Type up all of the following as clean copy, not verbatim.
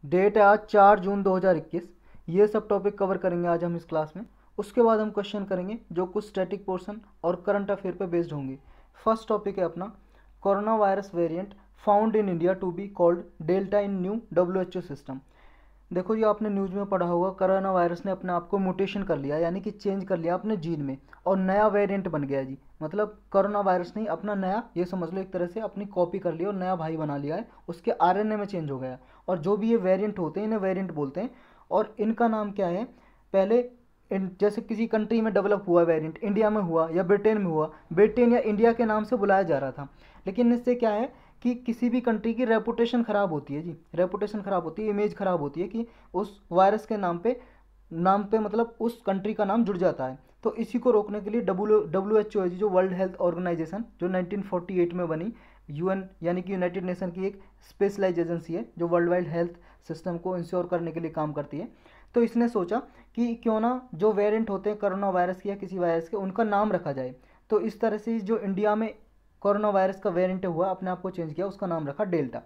Date है आज 4 जून 2021। ये सब टॉपिक कवर करेंगे आज हम इस क्लास में। उसके बाद हम क्वेश्चन करेंगे जो कुछ स्टैटिक पोर्शन और करंट अफेयर पे बेस्ड होंगे। फर्स्ट टॉपिक है अपना corona virus variant found in India to be called delta in new WHO system. देखो, ये आपने न्यूज़ में पढ़ा होगा, कोरोना वायरस ने अपने आप को म्यूटेशन कर लिया, यानी कि चेंज कर लिया अपने जीन में और नया वेरिएंट बन गया जी। मतलब कोरोना वायरस ने अपना नया, ये समझ लो एक तरह से अपनी कॉपी कर लिया और नया भाई बना लिया है, उसके RNA में चेंज हो गया। और जो भी ये वेरिएंट होते हैं इन्हें वेरिएंट बोलते हैं। और इनका नाम क्या है, पहले जैसे किसी कंट्री में डेवलप हुआ वेरिएंट, इंडिया में हुआ या ब्रिटेन में हुआ, ब्रिटेन या इंडिया के नाम से बुलाया जा रहा था। लेकिन इससे क्या है कि किसी भी कंट्री की रेपुटेशन ख़राब होती है जी, रेपुटेशन ख़राब होती है, इमेज ख़राब होती है कि उस वायरस के नाम पे मतलब उस कंट्री का नाम जुड़ जाता है। तो इसी को रोकने के लिए WHO है जी, जो वर्ल्ड हेल्थ ऑर्गेनाइजेशन, जो 1948 में बनी, UN यानी कि यूनाइटेड नेशन की एक स्पेशलाइज एजेंसी है जो वर्ल्ड वाइड हेल्थ सिस्टम को इंश्योर करने के लिए काम करती है। तो इसने सोचा कि क्यों ना जो वेरिएंट होते हैं कोरोना वायरस के या किसी वायरस के, उनका नाम रखा जाए। तो इस तरह से जो इंडिया में कोरोना वायरस का वेरिएंट हुआ, अपने आप को चेंज किया, उसका नाम रखा डेल्टा।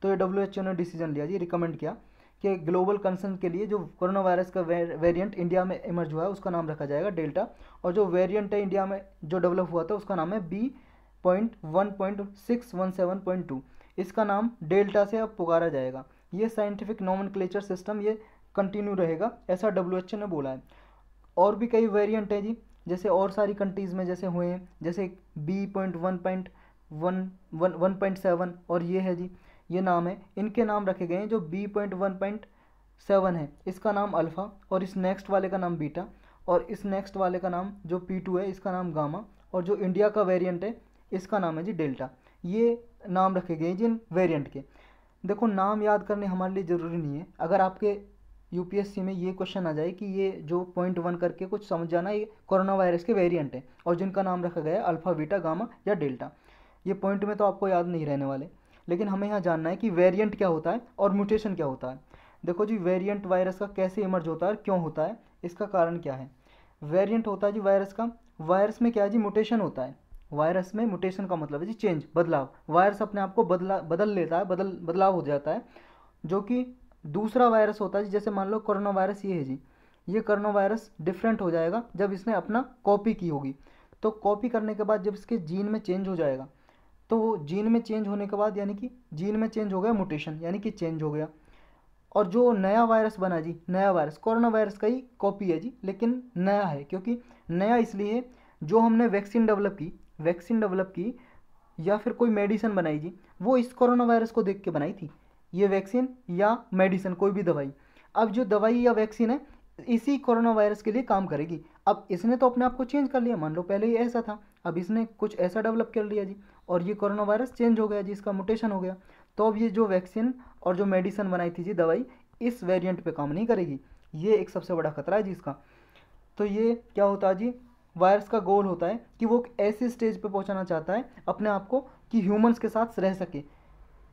तो ये WHO ने डिसीजन लिया जी, रिकमेंड किया कि ग्लोबल कंसर्न के लिए जो कोरोना वायरस का वेरिएंट इंडिया में इमर्ज हुआ है उसका नाम रखा जाएगा डेल्टा। और जो वेरिएंट है इंडिया में जो डेवलप हुआ था उसका नाम है B.1.617.2। इसका नाम डेल्टा से अब पुकारा जाएगा। ये साइंटिफिक नोमेनक्लेचर सिस्टम ये कंटिन्यू रहेगा, ऐसा WHO ने बोला है। और भी कई वेरिएंट है जी, जैसे और सारी कंट्रीज़ में जैसे हुए हैं, जैसे B.1.7 और ये है जी, ये नाम है, इनके नाम रखे गए हैं। जो B.1.7 है इसका नाम अल्फ़ा, और इस नेक्स्ट वाले का नाम बीटा, और इस नेक्स्ट वाले का नाम जो P2 है इसका नाम गामा, और जो इंडिया का वेरिएंट है इसका नाम है जी डेल्टा। ये नाम रखे गए हैं जिन वेरिएंट के। देखो, नाम याद करने हमारे लिए ज़रूरी नहीं है। अगर आपके UPSC में ये क्वेश्चन आ जाए कि ये जो .1 करके कुछ समझ जाना, ये कोरोना वायरस के वेरिएंट है और जिनका नाम रखा गया है अल्फ़ा, बीटा, गामा या डेल्टा। ये पॉइंट में तो आपको याद नहीं रहने वाले, लेकिन हमें यहाँ जानना है कि वेरिएंट क्या होता है और म्यूटेशन क्या होता है। देखो जी, वेरिएंट वायरस का कैसे इमर्ज होता है और क्यों होता है, इसका कारण क्या है। वेरिएंट होता है जी वायरस का, वायरस में क्या है जी, म्यूटेशन होता है। वायरस में म्यूटेशन का मतलब है जी चेंज, बदलाव। वायरस अपने आप को बदल लेता है, बदलाव हो जाता है। जो कि दूसरा वायरस होता है जी, जैसे मान लो कोरोना वायरस ये है जी, ये कोरोना वायरस डिफरेंट हो जाएगा जब इसने अपना कॉपी की होगी। तो कॉपी करने के बाद जब इसके जीन में चेंज हो जाएगा, तो वो जीन में चेंज होने के बाद, यानी कि जीन में चेंज हो गया, म्यूटेशन यानी कि चेंज हो गया। और जो नया वायरस बना जी, नया वायरस कोरोना वायरस का ही कॉपी है जी, लेकिन नया है। क्योंकि नया इसलिए, जो हमने वैक्सीन डेवलप की या फिर कोई मेडिसिन बनाई जी, वो इस कोरोना वायरस को देख के बनाई थी, ये वैक्सीन या मेडिसिन, कोई भी दवाई। अब जो दवाई या वैक्सीन है इसी कोरोना वायरस के लिए काम करेगी। अब इसने तो अपने आप को चेंज कर लिया, मान लो पहले ये ऐसा था, अब इसने कुछ ऐसा डेवलप कर लिया जी, और ये कोरोना वायरस चेंज हो गया जी, इसका म्यूटेशन हो गया। तो अब ये जो वैक्सीन और जो मेडिसिन बनाई थी जी, दवाई, इस वेरिएंट पे काम नहीं करेगी। ये एक सबसे बड़ा खतरा है जी इसका। तो ये क्या होता है जी, वायरस का गोल होता है कि वो ऐसी स्टेज पे पहुंचाना चाहता है अपने आप को कि ह्यूमंस के साथ रह सके।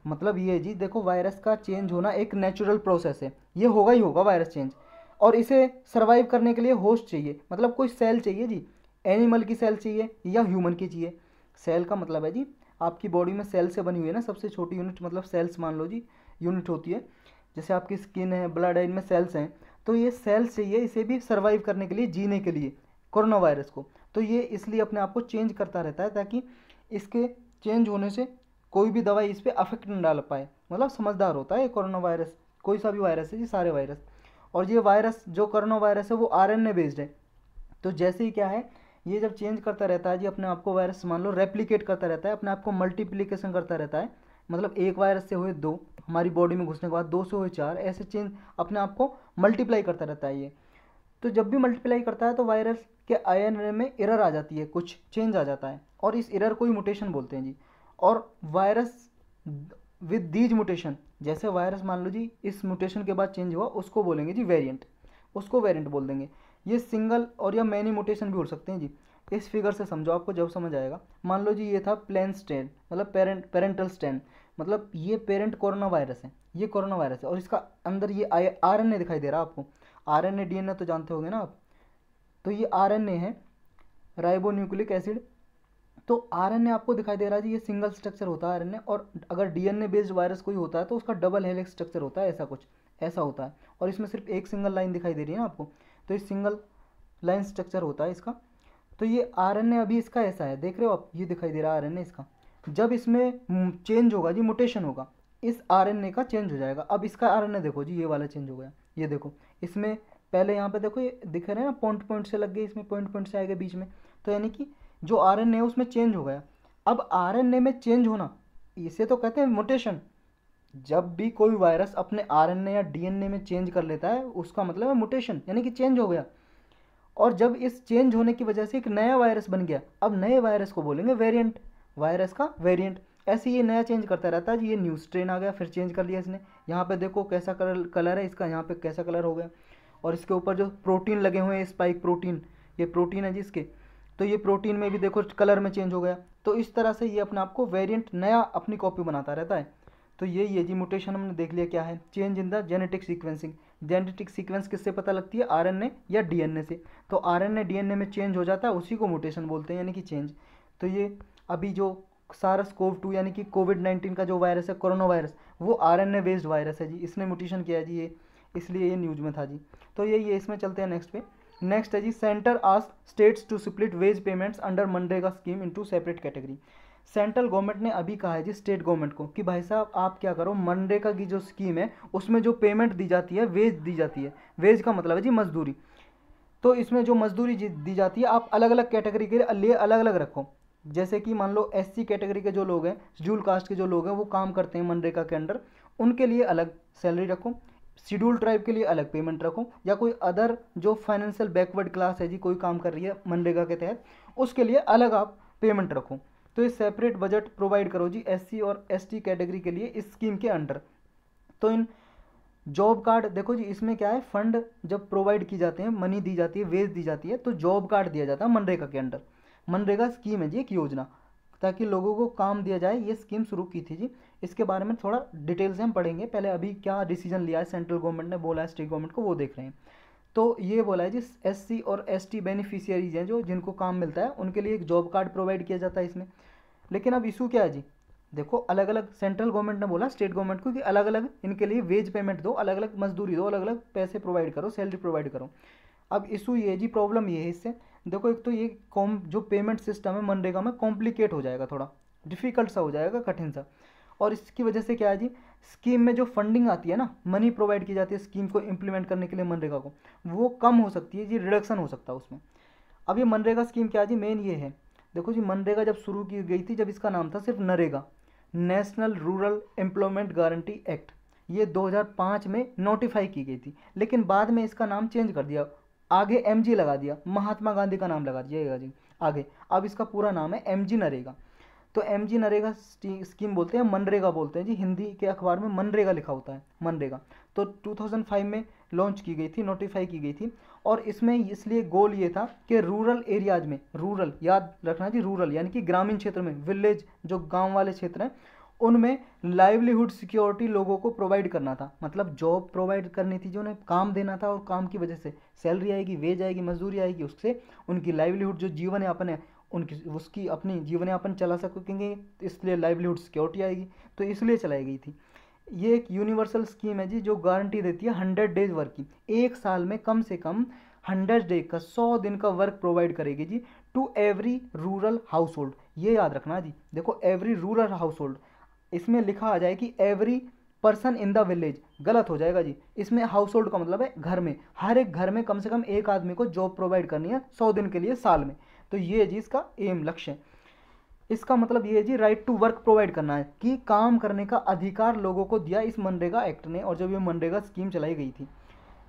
मतलब ये जी, देखो, वायरस का चेंज होना एक नेचुरल प्रोसेस है, ये होगा ही होगा वायरस चेंज। और इसे सरवाइव करने के लिए होस्ट चाहिए, मतलब कोई सेल चाहिए जी। एनिमल की सेल चाहिए या ह्यूमन की चाहिए। सेल का मतलब है जी, आपकी बॉडी में सेल से बनी हुई है ना, सबसे छोटी यूनिट मतलब सेल्स मान लो जी, यूनिट होती है। जैसे आपकी स्किन है, ब्लड है, इनमें सेल्स हैं। तो ये सेल्स चाहिए इसे भी सर्वाइव करने के लिए, जीने के लिए, कोरोना वायरस को। तो ये इसलिए अपने आप को चेंज करता रहता है ताकि इसके चेंज होने से कोई भी दवाई इस पर अफेक्ट न डाल पाए। मतलब समझदार होता है ये कोरोना वायरस, कोई सा भी वायरस है जी, सारे वायरस। और ये वायरस जो कोरोना वायरस है वो RNA बेस्ड है। तो जैसे ही क्या है, ये जब चेंज करता रहता है जी अपने आप को, वायरस मान लो रेप्लिकेट करता रहता है, अपने आप को मल्टीप्लिकेशन करता रहता है। मतलब एक वायरस से हुए 2, हमारी बॉडी में घुसने के बाद 2 से हुए 4, ऐसे चेंज अपने आप को मल्टीप्लाई करता रहता है ये। तो जब भी मल्टीप्लाई करता है तो वायरस के RNA में एरर आ जाती है, कुछ चेंज आ जाता है, और इस एरर को ही म्यूटेशन बोलते हैं जी। और वायरस विद दीज म्यूटेशन, जैसे वायरस मान लो जी इस म्यूटेशन के बाद चेंज हुआ, उसको बोलेंगे जी वेरिएंट, उसको वेरिएंट बोल देंगे। ये सिंगल और या मैनी म्यूटेशन भी हो सकते हैं जी। इस फिगर से समझो, आपको जब समझ आएगा। मान लो जी ये था प्लेन स्ट्रेन, मतलब पेरेंटल स्ट्रेन, मतलब ये पेरेंट कोरोना वायरस है, ये कोरोना वायरस है, और इसका अंदर ये RNA दिखाई दे रहा है आपको। RNA DNA तो जानते होंगे ना आप। तो ये RNA है, राइबोन्यूक्लिक एसिड। तो आरएनए आपको दिखाई दे रहा है जी, ये सिंगल स्ट्रक्चर होता है आरएनए, और अगर डीएनए बेस्ड वायरस कोई होता है तो उसका डबल हेलिक्स स्ट्रक्चर होता है, ऐसा कुछ ऐसा होता है। और इसमें सिर्फ एक सिंगल लाइन दिखाई दे रही है ना आपको, तो ये सिंगल लाइन स्ट्रक्चर होता है इसका। तो ये आरएनए अभी इसका ऐसा है, देख रहे हो आप, ये दिखाई दे रहा है आरएनए इसका। जब इसमें चेंज होगा जी, म्यूटेशन होगा, इस आरएनए का चेंज हो जाएगा। अब इसका आरएनए देखो जी, ये वाला चेंज हो गया, ये देखो इसमें पहले यहाँ पे देखो ये दिख रहे हैं ना, पॉइंट पॉइंट से लग गए, इसमें पॉइंट पॉइंट से आएगा बीच में, तो यानी कि जो आरएनए है उसमें चेंज हो गया। अब आरएनए में चेंज होना, इसे तो कहते हैं म्यूटेशन। जब भी कोई वायरस अपने आरएनए या डीएनए में चेंज कर लेता है, उसका मतलब है म्यूटेशन, यानी कि चेंज हो गया। और जब इस चेंज होने की वजह से एक नया वायरस बन गया, अब नए वायरस को बोलेंगे वेरिएंट, वायरस का वेरिएंट। ऐसे ये नया चेंज करता रहता है जी। ये न्यू स्ट्रेन आ गया, फिर चेंज कर लिया इसने, यहाँ पे देखो कैसा कलर है इसका, यहाँ पे कैसा कलर हो गया, और इसके ऊपर जो प्रोटीन लगे हुए हैं, स्पाइक प्रोटीन, ये प्रोटीन है जी इसके, तो ये प्रोटीन में भी देखो कलर में चेंज हो गया। तो इस तरह से ये अपने आप को वेरिएंट नया अपनी कॉपी बनाता रहता है। तो ये जी म्यूटेशन हमने देख लिया क्या है, change in the genetic sequencing. Genetic sequence किससे पता लगती है, आरएनए या डीएनए से। तो आरएनए डीएनए में चेंज हो जाता है, उसी को म्यूटेशन बोलते हैं, यानी कि चेंज। तो ये अभी जो SARS-CoV-2 यानी कि कोविड-19 का जो वायरस है, कोरोना वायरस, वो आरएनए बेस्ड वायरस है जी, इसने म्यूटेशन किया है जी ये, इसलिए ये न्यूज़ में था जी। तो यही है, इसमें चलते हैं नेक्स्ट पे। नेक्स्ट है जी, centre ask states to split wage payments under MNREGA scheme into separate category. Central government ने अभी कहा है जी स्टेट गवर्नमेंट को कि भाई साहब आप क्या करो, मनरेगा की जो स्कीम है उसमें जो पेमेंट दी जाती है, वेज दी जाती है, वेज का मतलब है जी मजदूरी, तो इसमें जो मजदूरी दी जाती है आप अलग अलग कैटेगरी के लिए अलग अलग रखो। जैसे कि मान लो SC कैटेगरी के जो लोग हैं, शेड्यूल कास्ट के जो लोग हैं, वो काम करते हैं मनरेगा के अंडर, उनके लिए अलग सैलरी रखो, शेड्यूल ट्राइब के लिए अलग पेमेंट रखो, या कोई अदर जो फाइनेंशियल बैकवर्ड क्लास है जी, कोई काम कर रही है मनरेगा के तहत, उसके लिए अलग आप पेमेंट रखो। तो ये सेपरेट बजट प्रोवाइड करो जी SC और ST कैटेगरी के लिए इस स्कीम के अंडर। तो इन जॉब कार्ड देखो जी, इसमें क्या है, फंड जब प्रोवाइड की जाते हैं, मनी दी जाती है, वेज दी जाती है, तो जॉब कार्ड दिया जाता है मनरेगा के अंडर। मनरेगा स्कीम है जी एक योजना, ताकि लोगों को काम दिया जाए, ये स्कीम शुरू की थी जी। इसके बारे में थोड़ा डिटेल से हम पढ़ेंगे, पहले अभी क्या डिसीजन लिया है सेंट्रल गवर्नमेंट ने, बोला है स्टेट गवर्नमेंट को, वो देख रहे हैं। तो ये बोला है जी SC और ST बेनिफिशियरीज हैं जो, जिनको काम मिलता है, उनके लिए एक जॉब कार्ड प्रोवाइड किया जाता है इसमें। लेकिन अब इशू क्या है जी, देखो अलग अलग सेंट्रल गवर्नमेंट ने बोला स्टेट गवर्नमेंट को कि अलग अलग इनके लिए वेज पेमेंट दो, अलग अलग मजदूरी दो, अलग अलग पैसे प्रोवाइड करो, सैलरी प्रोवाइड करो। अब इशू ये है जी, प्रॉब्लम ये है इससे, देखो एक तो ये जो पेमेंट सिस्टम है मनरेगा में कॉम्प्लिकेट हो जाएगा, थोड़ा डिफिकल्ट सा हो जाएगा, कठिन सा। और इसकी वजह से क्या है जी, स्कीम में जो फंडिंग आती है ना, मनी प्रोवाइड की जाती है स्कीम को इम्प्लीमेंट करने के लिए मनरेगा को, वो कम हो सकती है जी, रिडक्शन हो सकता है उसमें। अब ये मनरेगा स्कीम क्या है जी, मेन ये है, देखो जी मनरेगा जब शुरू की गई थी, जब इसका नाम था सिर्फ NREGA, national rural employment guarantee act, ये 2005 में नोटिफाई की गई थी। लेकिन बाद में इसका नाम चेंज कर दिया, आगे MG लगा दिया, महात्मा गांधी का नाम लगा दिया जी आगे। अब इसका पूरा नाम है MG नरेगा। तो MG नरेगा स्कीम बोलते हैं, मनरेगा बोलते हैं जी, हिंदी के अखबार में मनरेगा लिखा होता है, मनरेगा। तो 2005 में लॉन्च की गई थी, नोटिफाई की गई थी। और इसमें इसलिए गोल ये था कि रूरल एरियाज में, रूरल याद रखना जी, रूरल यानी कि ग्रामीण क्षेत्र में, विलेज जो गांव वाले क्षेत्र हैं, उनमें लाइवलीहुड सिक्योरिटी लोगों को प्रोवाइड करना था, मतलब जॉब प्रोवाइड करनी थी, जो उन्हें काम देना था, और काम की वजह से सैलरी आएगी, वेज आएगी, मजदूरी आएगी, उससे उनकी लाइवलीहुड जो जीवन यापन है, उनकी उसकी अपनी जीवन यापन चला सकेंगे, इसलिए लाइवलीहुड सिक्योरिटी आएगी, तो इसलिए चलाई गई थी। ये एक यूनिवर्सल स्कीम है जी, जो गारंटी देती है 100 डेज वर्क की, एक साल में कम से कम 100 डे का, 100 दिन का वर्क प्रोवाइड करेगी जी, to every rural household. ये याद रखना जी, देखो एवरी रूरल हाउस होल्ड, इसमें लिखा आ जाए कि every person in the village, गलत हो जाएगा जी, इसमें हाउस होल्ड का मतलब है घर में, हर एक घर में कम से कम एक आदमी को जॉब प्रोवाइड करनी है 100 दिन के लिए साल में। तो ये जी इसका एम, लक्ष्य है। इसका मतलब ये है जी, राइट टू वर्क प्रोवाइड करना है, कि काम करने का अधिकार लोगों को दिया इस मनरेगा एक्ट ने। और जब ये मनरेगा स्कीम चलाई गई थी,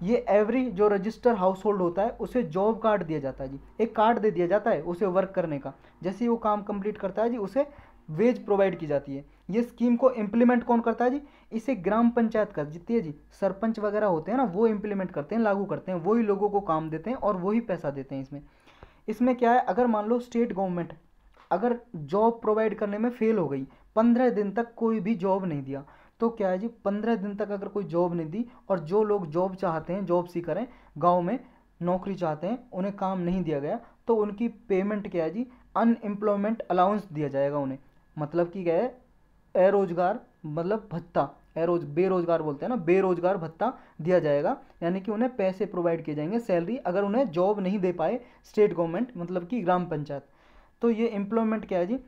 ये एवरी जो रजिस्टर हाउस होल्ड होता है उसे जॉब कार्ड दिया जाता है जी, एक कार्ड दे दिया जाता है उसे वर्क करने का, जैसे ही वो काम कंप्लीट करता है जी, उसे वेज प्रोवाइड की जाती है। ये स्कीम को इम्प्लीमेंट कौन करता है जी, इसे ग्राम पंचायत कर जितनी है जी, सरपंच वगैरह होते हैं ना, वो इम्प्लीमेंट करते हैं, लागू करते हैं, वही लोगों को काम देते हैं और वही पैसा देते हैं इसमें। इसमें क्या है, अगर मान लो स्टेट गवर्नमेंट अगर जॉब प्रोवाइड करने में फेल हो गई, 15 दिन तक कोई भी जॉब नहीं दिया, तो क्या है जी, 15 दिन तक अगर कोई जॉब नहीं दी, और जो लोग जॉब चाहते हैं, जॉब सीकर हैं, गाँव में नौकरी चाहते हैं, उन्हें काम नहीं दिया गया, तो उनकी पेमेंट क्या है जी, अनएम्प्लॉयमेंट अलाउंस दिया जाएगा उन्हें। मतलब कि क्या है, अरोजगार मतलब भत्ता, बेरोजगार बोलते हैं ना, बेरोजगार भत्ता दिया जाएगा, यानी कि उन्हें पैसे प्रोवाइड किए जाएंगे, सैलरी, अगर उन्हें जॉब नहीं दे पाए स्टेट गवर्नमेंट मतलब कि ग्राम पंचायत। तो ये एम्प्लॉयमेंट क्या है जी,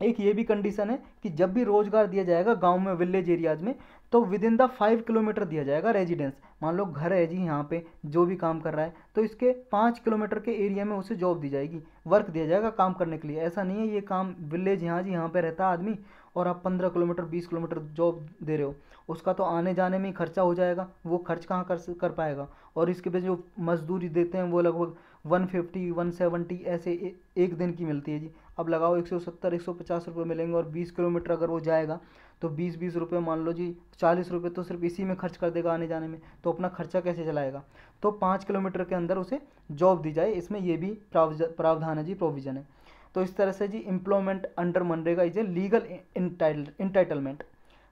एक ये भी कंडीशन है कि जब भी रोजगार दिया जाएगा गांव में, विलेज एरियाज में, तो विद इन द 5 किलोमीटर दिया जाएगा रेजिडेंस। मान लो घर है जी यहाँ पे, जो भी काम कर रहा है, तो इसके 5 किलोमीटर के एरिया में उसे जॉब दी जाएगी, वर्क दिया जाएगा काम करने के लिए। ऐसा नहीं है ये काम विलेज यहाँ जी यहाँ पे रहता है आदमी और आप 15 किलोमीटर 20 किलोमीटर जॉब दे रहे हो, उसका तो आने जाने में ही खर्चा हो जाएगा, वो खर्च कहाँ कर पाएगा। और इसके बाद जो मजदूरी देते हैं वो लगभग 150 170 ऐसे एक दिन की मिलती है जी। अब लगाओ 170 150 रुपये मिलेंगे, और 20 किलोमीटर अगर वो जाएगा तो 20 रुपये, मान लो जी 40 रुपये तो सिर्फ इसी में खर्च कर देगा आने जाने में, तो अपना खर्चा कैसे चलाएगा। तो 5 किलोमीटर के अंदर उसे जॉब दी जाए, इसमें ये भी प्रावधान है जी, प्रोविजन है। तो इस तरह से जी employment under MNREGA is a legal entitlement.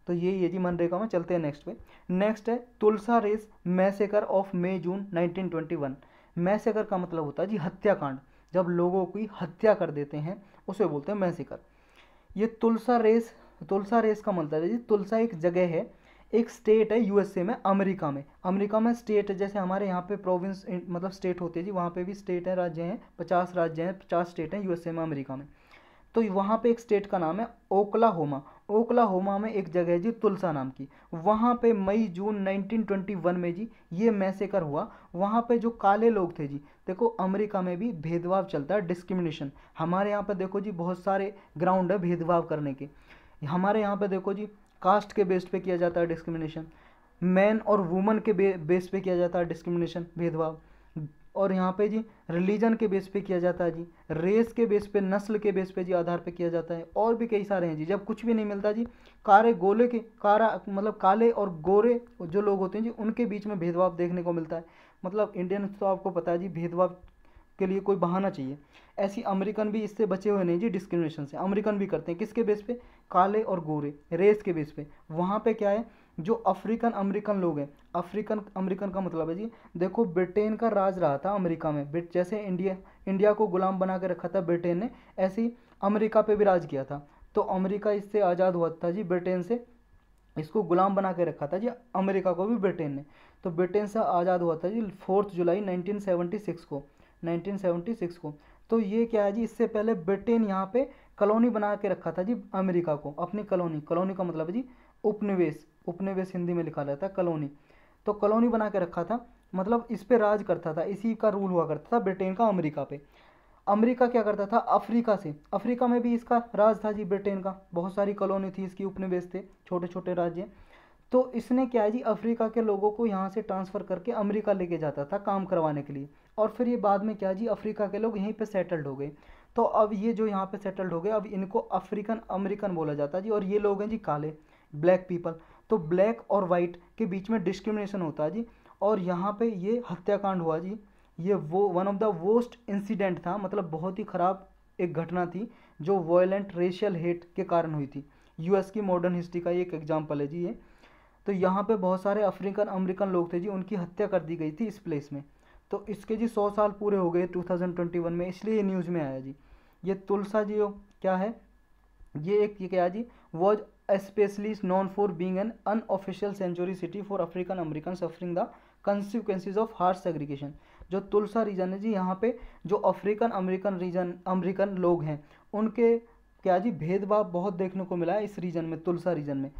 तो यही है जी मनरेगा में। चलते हैं नेक्स्ट पे। नेक्स्ट है Tulsa race massacre of May June 1921। Massacre का मतलब होता है जी हत्याकांड, जब लोगों की हत्या कर देते हैं उसे बोलते हैं मैसेकर। ये तुलसा रेस का मतलब है जी, तुलसा एक जगह है, एक स्टेट है यूएसए में, अमेरिका में स्टेट है, जैसे हमारे यहाँ पे प्रोविंस मतलब स्टेट होते हैं जी, वहाँ पे भी स्टेट है, राज्य हैं, 50 राज्य हैं, 50 स्टेट हैं यूएसए में, अमेरिका में। तो वहाँ पे एक स्टेट का नाम है ओक्लाहोमा में एक जगह है जी तुलसा नाम की। वहाँ पे मई जून 1921 में जी ये मैसेकर हुआ। वहाँ पे जो काले लोग थे जी, देखो अमेरिका में भी भेदभाव चलता है, डिस्क्रिमिनेशन। हमारे यहाँ पे देखो जी बहुत सारे ग्राउंड है भेदभाव करने के। हमारे यहाँ पे देखो जी कास्ट के बेस पे किया जाता है डिस्क्रिमिनेशन, मैन और वुमन के बेस पे किया जाता है डिस्क्रिमिनेशन, भेदभाव। और यहाँ पे जी रिलीजन के बेस पे किया जाता है जी, रेस के बेस पे, नस्ल के बेस पे जी आधार पे किया जाता है, और भी कई सारे हैं जी। जब कुछ भी नहीं मिलता जी, काले और गोरे जो लोग होते हैं जी उनके बीच में भेदभाव देखने को मिलता है। मतलब इंडियन तो आपको पता है जी भेदभाव के लिए कोई बहाना चाहिए, ऐसी अमेरिकन भी इससे बचे हुए नहीं जी, डिस्क्रिमिनेशन से। अमेरिकन भी करते हैं, किसके बेस पे, काले और गोरे, रेस के बेस पे। वहाँ पे क्या है, जो अफ्रीकन अमेरिकन लोग हैं, अफ्रीकन अमेरिकन का मतलब है जी, देखो ब्रिटेन का राज रहा था अमेरिका में, जैसे इंडिया को गुलाम बना के रखा था ब्रिटेन ने, ऐसे ही अमेरिका पे भी राज किया था। तो अमेरिका इससे आज़ाद हुआ था जी ब्रिटेन से, इसको गुलाम बना के रखा था जी अमेरिका को भी ब्रिटेन ने। तो ब्रिटेन से आज़ाद हुआ था जी 4 जुलाई 1976 को। तो ये क्या है जी, इससे पहले ब्रिटेन यहाँ पे कॉलोनी बना के रखा था जी अमेरिका को, अपनी कॉलोनी का मतलब है जी उपनिवेश हिंदी में लिखा रहता है कॉलोनी। तो कॉलोनी बना के रखा था, मतलब इस पे राज करता था, इसी का रूल हुआ करता था ब्रिटेन का अमेरिका पे। अमेरिका क्या करता था, अफ्रीका में भी इसका राज था जी ब्रिटेन का, बहुत सारी कॉलोनी थी इसकी, उपनिवेश थे, छोटे छोटे राज्य। तो इसने क्या है जी, अफ्रीका के लोगों को यहाँ से ट्रांसफ़र करके अमेरिका लेके जाता था काम करवाने के लिए। और फिर ये बाद में क्या जी, अफ्रीका के लोग यहीं पे सेटल्ड हो गए। तो अब ये जो यहाँ पे सेटल्ड हो गए, अब इनको अफ्रीकन अमेरिकन बोला जाता है जी। और ये लोग हैं जी काले, ब्लैक पीपल। तो ब्लैक और वाइट के बीच में डिस्क्रिमिनेशन होता है जी। और यहाँ पे ये हत्याकांड हुआ जी, ये वो one of the worst incident था, मतलब बहुत ही ख़राब एक घटना थी जो वायलेंट रेशियल हेट के कारण हुई थी। यूएस की मॉडर्न हिस्ट्री का एक एग्जाम्पल है जी ये। तो यहाँ पे बहुत सारे अफ्रीकन अमेरिकन लोग थे जी, उनकी हत्या कर दी गई थी इस प्लेस में। तो इसके जी 100 साल पूरे हो गए 2021 में, इसलिए ये न्यूज़ में आया जी। ये तुलसा जी क्या है, ये क्या जी, was specially known for being an unofficial century city for African American suffering the consequences of harsh segregation. जो तुलसा रीजन है जी, यहाँ पे जो अफ्रीकन अमेरिकन लोग हैं उनके क्या जी भेदभाव बहुत देखने को मिला है इस रीजन में, तुलसा रीजन में।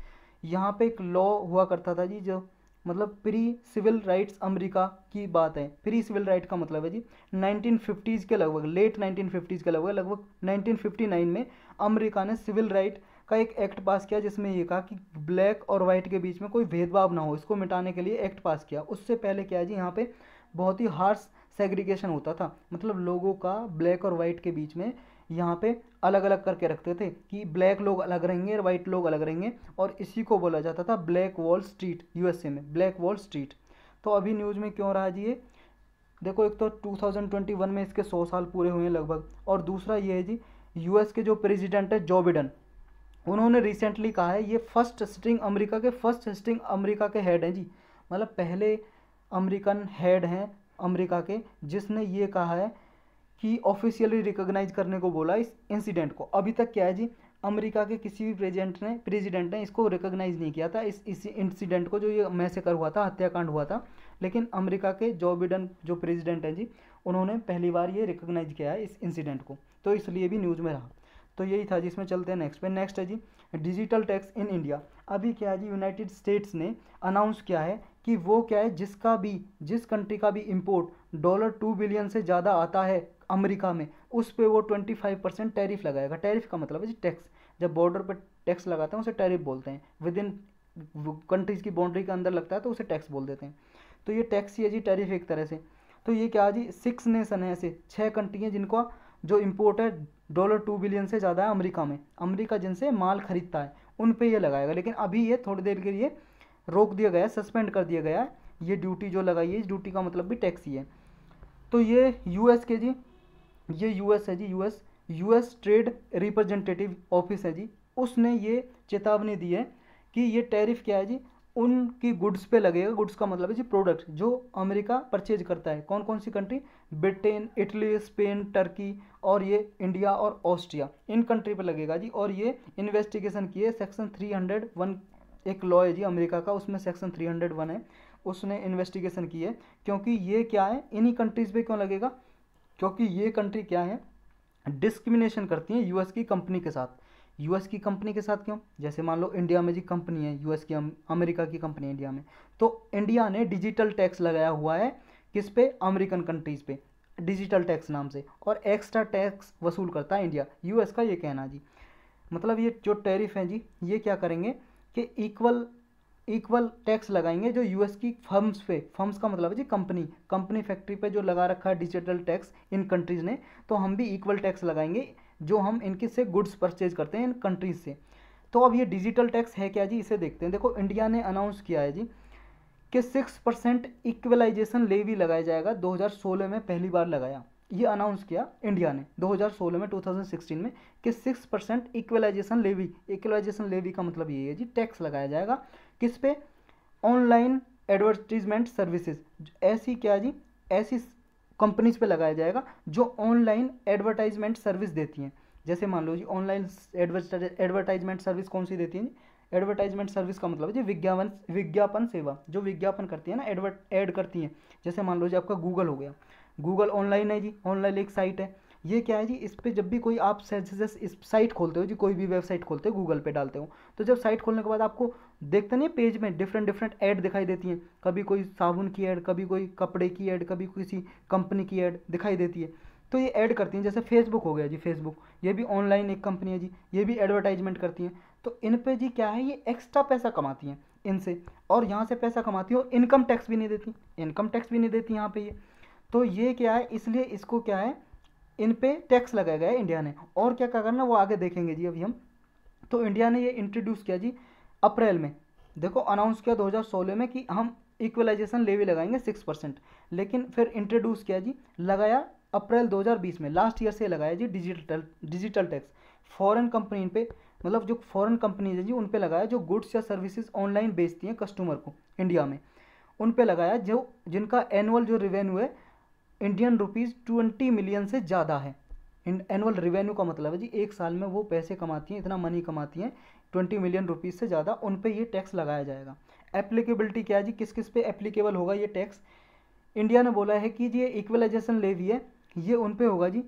यहाँ पे एक लॉ हुआ करता था जी, जो मतलब प्री सिविल राइट्स अमेरिका की बात है। प्री सिविल राइट का मतलब है जी 1950s के लगभग, लेट 1950s के लगभग 1959 में अमेरिका ने सिविल राइट का एक एक्ट पास किया, जिसमें ये कहा कि ब्लैक और वाइट के बीच में कोई भेदभाव ना हो, इसको मिटाने के लिए एक्ट पास किया। उससे पहले क्या है जी, यहाँ पे बहुत ही हार्श सेग्रीगेशन होता था, मतलब लोगों का ब्लैक और वाइट के बीच में यहाँ पे अलग अलग करके रखते थे कि ब्लैक लोग अलग रहेंगे और वाइट लोग अलग रहेंगे, और इसी को बोला जाता था ब्लैक वॉल स्ट्रीट, यूएसए में ब्लैक वॉल स्ट्रीट। तो अभी न्यूज़ में क्यों रहा जी ये, देखो एक तो 2021 में इसके 100 साल पूरे हुए हैं लगभग, और दूसरा ये है जी यूएस के जो प्रेसिडेंट है जो बिडेन, उन्होंने रिसेंटली कहा है, ये फर्स्ट सिटिंग अमेरिका के हेड हैं जी, मतलब पहले अमेरिकन हेड हैं अमेरिका के जिसने ये कहा है कि ऑफिशियली रिकॉग्नाइज करने को बोला इस इंसिडेंट को। अभी तक क्या है जी, अमेरिका के किसी भी प्रेसिडेंट ने इसको रिकॉग्नाइज नहीं किया था, इस इंसिडेंट को, जो ये मैसेकर हुआ था, हत्याकांड हुआ था। लेकिन अमेरिका के जो बिडेन जो प्रेसिडेंट हैं जी, उन्होंने पहली बार ये रिकॉग्नाइज किया है इस इंसिडेंट को, तो इसलिए भी न्यूज़ में रहा। तो यही था जिसमें चलते हैं नेक्स्ट पे। नेक्स्ट है जी डिजिटल टैक्स इन इंडिया। अभी क्या है जी, यूनाइटेड स्टेट्स ने अनाउंस किया है कि वो क्या है, जिस कंट्री का भी इम्पोर्ट $2 बिलियन से ज़्यादा आता है अमेरिका में, उस पे वो 25% टैरिफ लगाएगा। टैरिफ का मतलब है जी टैक्स। जब बॉर्डर पर टैक्स लगाते हैं उसे टैरिफ बोलते हैं, विद इन कंट्रीज़ की बाउंड्री के अंदर लगता है तो उसे टैक्स बोल देते हैं। तो ये टैक्स ही है जी, टैरिफ एक तरह से। तो ये क्या है जी, 6 नेशन है, ऐसे 6 कंट्री हैं जिनका जो इम्पोर्ट है $2 बिलियन से ज़्यादा है अमेरिका में, अमेरिका जिनसे माल खरीदता है उन पे ये लगाएगा। लेकिन अभी ये थोड़ी देर के लिए रोक दिया गया है, सस्पेंड कर दिया गया है। ये ड्यूटी जो लगाई है, इस ड्यूटी का मतलब भी टैक्स ही है। तो ये यूएस के जी, ये यूएस है जी, यूएस ट्रेड रिप्रेजेंटेटिव ऑफिस है जी, उसने ये चेतावनी दी है कि ये टैरिफ क्या है जी, उनकी गुड्स पे लगेगा। गुड्स का मतलब है जी प्रोडक्ट जो अमेरिका परचेज करता है। कौन कौन सी country, Britain, Italy, Spain, Turkey और ये इंडिया और ऑस्ट्रिया, इन कंट्री पे लगेगा जी। और ये इन्वेस्टिगेशन की है, सेक्शन 301 एक लॉ है जी अमेरिका का, उसमें सेक्शन 301 है, उसने इन्वेस्टिगेशन की है। क्योंकि ये क्या है, इन्हीं कंट्रीज़ पे क्यों लगेगा, क्योंकि ये कंट्री क्या है, डिस्क्रिमिनेशन करती हैं यूएस की कंपनी के साथ। यूएस की कंपनी के साथ क्यों, जैसे मान लो इंडिया में जी कंपनी है यूएस की, अमेरिका की कंपनी है इंडिया में, तो इंडिया ने डिजिटल टैक्स लगाया हुआ है किस पे, अमेरिकन कंट्रीज़ पे, डिजिटल टैक्स नाम से, और एक्स्ट्रा टैक्स वसूल करता है इंडिया। यूएस का ये कहना जी। मतलब ये जो टैरिफ हैं जी, ये क्या करेंगे कि इक्वल टैक्स लगाएंगे जो यूएस की फर्म्स पे, फर्म्स का मतलब है जी कंपनी फैक्ट्री पे जो लगा रखा है डिजिटल टैक्स इन कंट्रीज़ ने, तो हम भी इक्वल टैक्स लगाएंगे जो हम इनके से गुड्स परचेज करते हैं इन कंट्रीज़ से। तो अब ये डिजिटल टैक्स है क्या जी, इसे देखते हैं। देखो इंडिया ने अनाउंस किया है जी कि 6% इक्वलाइजेशन लेवी लगाया जाएगा। 2016 में पहली बार लगाया, ये अनाउंस किया इंडिया ने 2016 में, 2016 में, कि 6% इक्वलाइजेशन लेवी का मतलब ये है जी टैक्स लगाया जाएगा किस पे, ऑनलाइन एडवर्टीजमेंट सर्विसेज। ऐसी क्या जी, ऐसी कंपनीज पे लगाया जाएगा जो ऑनलाइन एडवर्टाइजमेंट सर्विस देती हैं। जैसे मान लो जी ऑनलाइन एडवर्टाइजमेंट सर्विस कौन सी देती है, एडवर्टाइजमेंट सर्विस का मतलब है जी विज्ञापन सेवा, जो विज्ञापन करती है ना, ऐड करती हैं। जैसे मान लो जी आपका गूगल हो गया, गूगल ऑनलाइन है जी, ऑनलाइन एक साइट है। ये क्या है जी, इस पर जब भी कोई आप इस साइट खोलते हो जी, कोई भी वेबसाइट खोलते हो, गूगल पे डालते हो, तो जब साइट खोलने के बाद आपको देखते नहीं पेज में डिफरेंट ऐड दिखाई देती हैं। कभी कोई साबुन की ऐड, कभी कोई कपड़े की ऐड, कभी किसी कंपनी की ऐड दिखाई देती है। तो ये ऐड करती हैं। जैसे फेसबुक हो गया जी, फेसबुक ये भी ऑनलाइन एक कंपनी है जी, ये भी एडवर्टाइजमेंट करती हैं। तो इन पे जी क्या है, ये एक्स्ट्रा पैसा कमाती हैं इनसे, और यहाँ से पैसा कमाती है और इनकम टैक्स भी नहीं देती यहाँ पे ये। तो ये क्या है, इसलिए इसको क्या है, इन पे टैक्स लगाया गया है इंडिया ने। और क्या क्या करना वो आगे देखेंगे जी अभी हम। तो इंडिया ने ये इंट्रोड्यूस किया जी अप्रैल में, देखो अनाउंस किया 2016 में कि हम इक्वलाइजेशन लेवी लगाएंगे 6%, लेकिन फिर इंट्रोड्यूस किया जी, लगाया अप्रैल 2020 में, लास्ट ईयर से लगाया जी डिजिटल टैक्स फॉरेन कंपनी पे, मतलब जो फॉरेन कंपनीज है जी उन पे लगाया जो गुड्स या सर्विसेज ऑनलाइन बेचती हैं कस्टमर को इंडिया में, उन पे लगाया जो जिनका एनुअल जो रिवेन्यू है इंडियन रुपीज़ 20 मिलियन से ज़्यादा है। एनुअल रिवेन्यू का मतलब है जी एक साल में वो पैसे कमाती हैं, इतना मनी कमाती हैं 20 मिलियन रुपीज़ से ज़्यादा, उन पे ये टैक्स लगाया जाएगा। एप्लीकेबिलिटी क्या है जी, किस किस पे एप्लीकेबल होगा ये टैक्स, इंडिया ने बोला है कि ये इक्वलाइजेशन लेवी है, ये उन पे होगा जी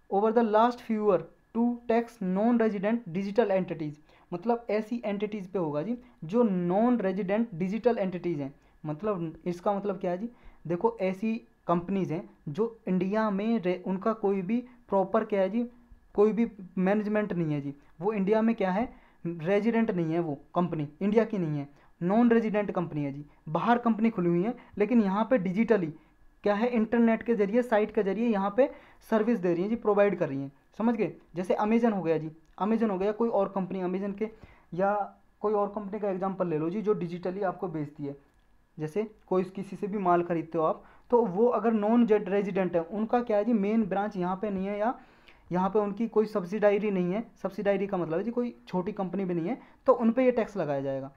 over the last few year to tax non resident digital entities, मतलब ऐसी एंटिटीज़ पे होगा जी जो नॉन रेजिडेंट डिजिटल एंटिटीज़ हैं। मतलब इसका मतलब क्या है जी, देखो ऐसी कंपनीज़ हैं जो इंडिया में उनका कोई भी प्रॉपर क्या है जी, कोई भी मैनेजमेंट नहीं है जी, वो इंडिया में क्या है, रेजिडेंट नहीं है, वो कंपनी इंडिया की नहीं है, नॉन रेजिडेंट कंपनी है जी, बाहर कंपनी खुली हुई है, लेकिन यहाँ पे डिजिटली क्या है, इंटरनेट के जरिए, साइट के जरिए यहाँ पे सर्विस दे रही हैं जी, प्रोवाइड कर रही हैं। समझ गए, जैसे अमेजन हो गया जी, अमेजन हो गया, कोई और कंपनी अमेजन के या कोई और कंपनी का एग्जांपल ले लो जी जो डिजिटली आपको बेचती है। जैसे कोई किसी से भी माल खरीदते हो आप, तो वो अगर नॉन रेजिडेंट है, उनका क्या है जी मेन ब्रांच यहाँ पे नहीं है, या यहाँ पे उनकी कोई सब्सिडायरी नहीं है, सब्सिडायरी का मतलब है जी कोई छोटी कंपनी भी नहीं है, तो उन पे ये टैक्स लगाया जाएगा।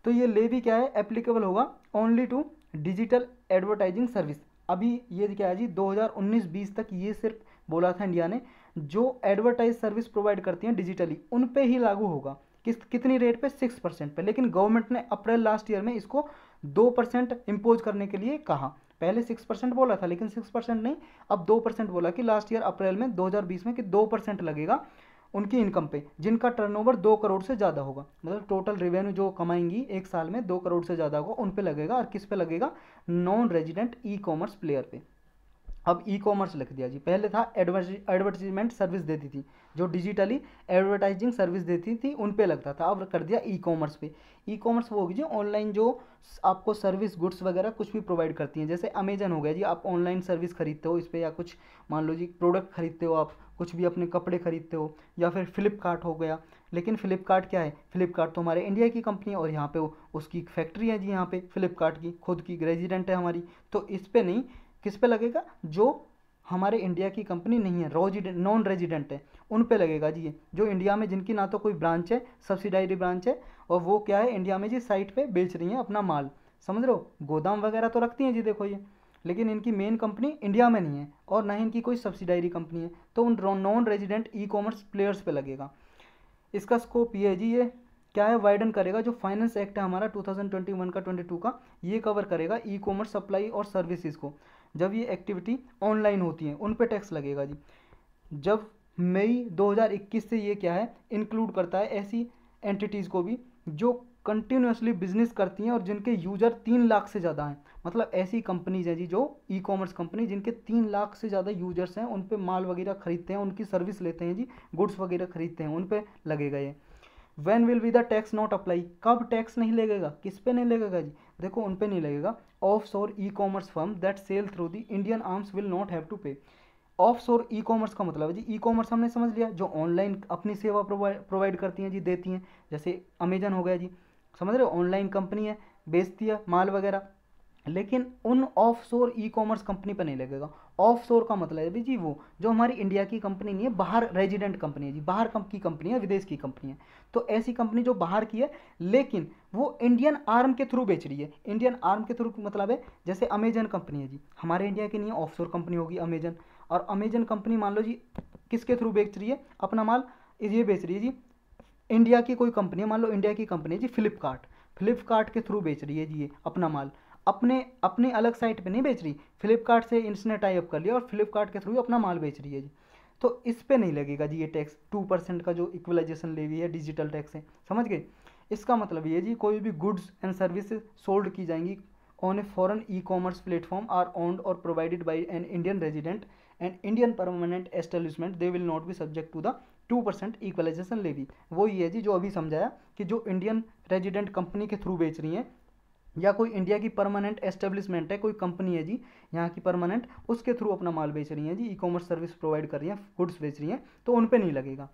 तो ये लेवी क्या है, एप्लीकेबल होगा only to digital advertising service. अभी ये क्या है जी 2019-20 तक ये सिर्फ बोला था इंडिया ने, जो एडवर्टाइज सर्विस प्रोवाइड करती हैं डिजिटली उन पे ही लागू होगा। कितनी रेट पे? 6% पे। लेकिन गवर्नमेंट ने अप्रैल लास्ट ईयर में इसको 2% इम्पोज करने के लिए कहा। पहले 6% बोला था, लेकिन 6% नहीं, अब 2% बोला कि लास्ट ईयर अप्रैल में 2020 में कि 2% लगेगा उनकी इनकम पे जिनका टर्नओवर 2 करोड़ से ज़्यादा होगा। मतलब टोटल रेवेन्यू जो कमाएंगी एक साल में 2 करोड़ से ज़्यादा होगा, उन पे लगेगा। और किस पे लगेगा? Non resident e commerce player पे। अब ई कॉमर्स लिख दिया जी। पहले था एडवर्टीजमेंट सर्विस देती थी, जो डिजिटली एडवर्टाइजिंग सर्विस देती थी उन पे लगता था, अब कर दिया ई कॉमर्स पे। ई कॉमर्स वो होगी जी ऑनलाइन जो आपको सर्विस गुड्स वगैरह कुछ भी प्रोवाइड करती हैं। जैसे अमेजन हो गया जी, आप ऑनलाइन सर्विस खरीदते हो इस पर, या कुछ मान लो जी प्रोडक्ट खरीदते हो, आप कुछ भी अपने कपड़े खरीदते हो। या फिर फ्लिपकार्ट हो गया। लेकिन फ्लिपकार्ट क्या है? फ्लिपकार्ट तो हमारे इंडिया की कंपनी है और यहाँ पे उसकी फैक्ट्री है जी, यहाँ पे फ्लिपकार्ट की खुद की रेजिडेंट है हमारी। तो इस पे नहीं, किस पे लगेगा? जो हमारे इंडिया की कंपनी नहीं है, नॉन रेजिडेंट है, उन पे लगेगा जी। ये जो इंडिया में जिनकी ना तो कोई ब्रांच है, सब्सिडायरी ब्रांच है, और वो क्या है इंडिया में जी साइट पे बेच रही हैं अपना माल, समझ रहे हो? गोदाम वगैरह तो रखती हैं जी, देखो ये, लेकिन इनकी मेन कंपनी इंडिया में नहीं है और ना ही इनकी कोई सब्सिडायरी कंपनी है, तो उन non resident e commerce players पे लगेगा। इसका स्कोप ये है जी, ये क्या है? वाइडन करेगा। जो फाइनेंस एक्ट है हमारा 2021 का 22 का, ये कवर करेगा ई कॉमर्स सप्लाई और सर्विसेज को। जब ये एक्टिविटी ऑनलाइन होती है उन पे टैक्स लगेगा जी। जब मई 2021 से ये क्या है इंक्लूड करता है ऐसी एंटिटीज़ को भी जो कंटिन्यूसली बिजनेस करती हैं और जिनके यूजर 3 लाख से ज़्यादा हैं। मतलब ऐसी कंपनीज हैं जी जो ई कॉमर्स कंपनी जिनके 3 लाख से ज़्यादा यूजर्स हैं, उन पे माल वगैरह खरीदते हैं, उनकी सर्विस लेते हैं जी, गुड्स वगैरह खरीदते हैं, उन पे लगेगा ये। When will be the tax not apply? कब टैक्स नहीं लगेगा? किस पे नहीं लगेगा जी? देखो उन पे नहीं लगेगा। Off shore e commerce firm that sell through the Indian arms will not have to pay. Off shore e commerce का मतलब है जी, ई कॉमर्स हमने समझ लिया, जो ऑनलाइन अपनी सेवा प्रोवाइड करती हैं जी, देती हैं। जैसे अमेजन हो गया जी, समझ रहे हो? ऑनलाइन कंपनी है, बेचती है माल वगैरह। लेकिन उन of shore e commerce company पर नहीं लगेगा। ऑफ शोर का मतलब है जी वो जो हमारी इंडिया की कंपनी नहीं है, बाहर रेजिडेंट कंपनी है जी, बाहर की कंपनी है, विदेश की कंपनी है। तो ऐसी कंपनी जो बाहर की है लेकिन वो इंडियन आर्म के थ्रू बेच रही है। इंडियन आर्म के थ्रू मतलब है जैसे अमेजन कंपनी है जी, हमारे इंडिया की नहीं है, ऑफ शोर कंपनी होगी अमेजन। और अमेजन कंपनी मान लो जी किसके थ्रू बेच रही है अपना माल? ये बेच रही है जी इंडिया की कोई कंपनी है, मान लो इंडिया की कंपनी है जी फ्लिपकार्ट, फ्लिपकार्ट के थ्रू बेच रही है जी ये अपना माल। अपने अपने अलग साइट पे नहीं बेच रही, फ्लिपकार्ट से इसने टाई अप कर लिया और फ्लिपकार्ट के थ्रू अपना माल बेच रही है जी। तो इस पे नहीं लगेगा जी ये टैक्स। 2% का जो इक्वलाइजेशन लेवी है, डिजिटल टैक्स है, समझ गए? इसका मतलब ये जी कोई भी गुड्स एंड सर्विसेज सोल्ड की जाएंगी on a foreign e commerce platform are owned और provided by an Indian resident and Indian permanent establishment, they will not be subject to the 2% equalisation levy. वो ये है जी जो अभी समझाया कि जो इंडियन रेजिडेंट कंपनी के थ्रू बेच रही हैं या कोई इंडिया की परमानेंट एस्टेब्लिशमेंट है, कोई कंपनी है जी यहाँ की परमानेंट, उसके थ्रू अपना माल बेच रही हैं जी, ई कॉमर्स सर्विस प्रोवाइड कर रही हैं, गुड्स बेच रही हैं, तो उन पे नहीं लगेगा।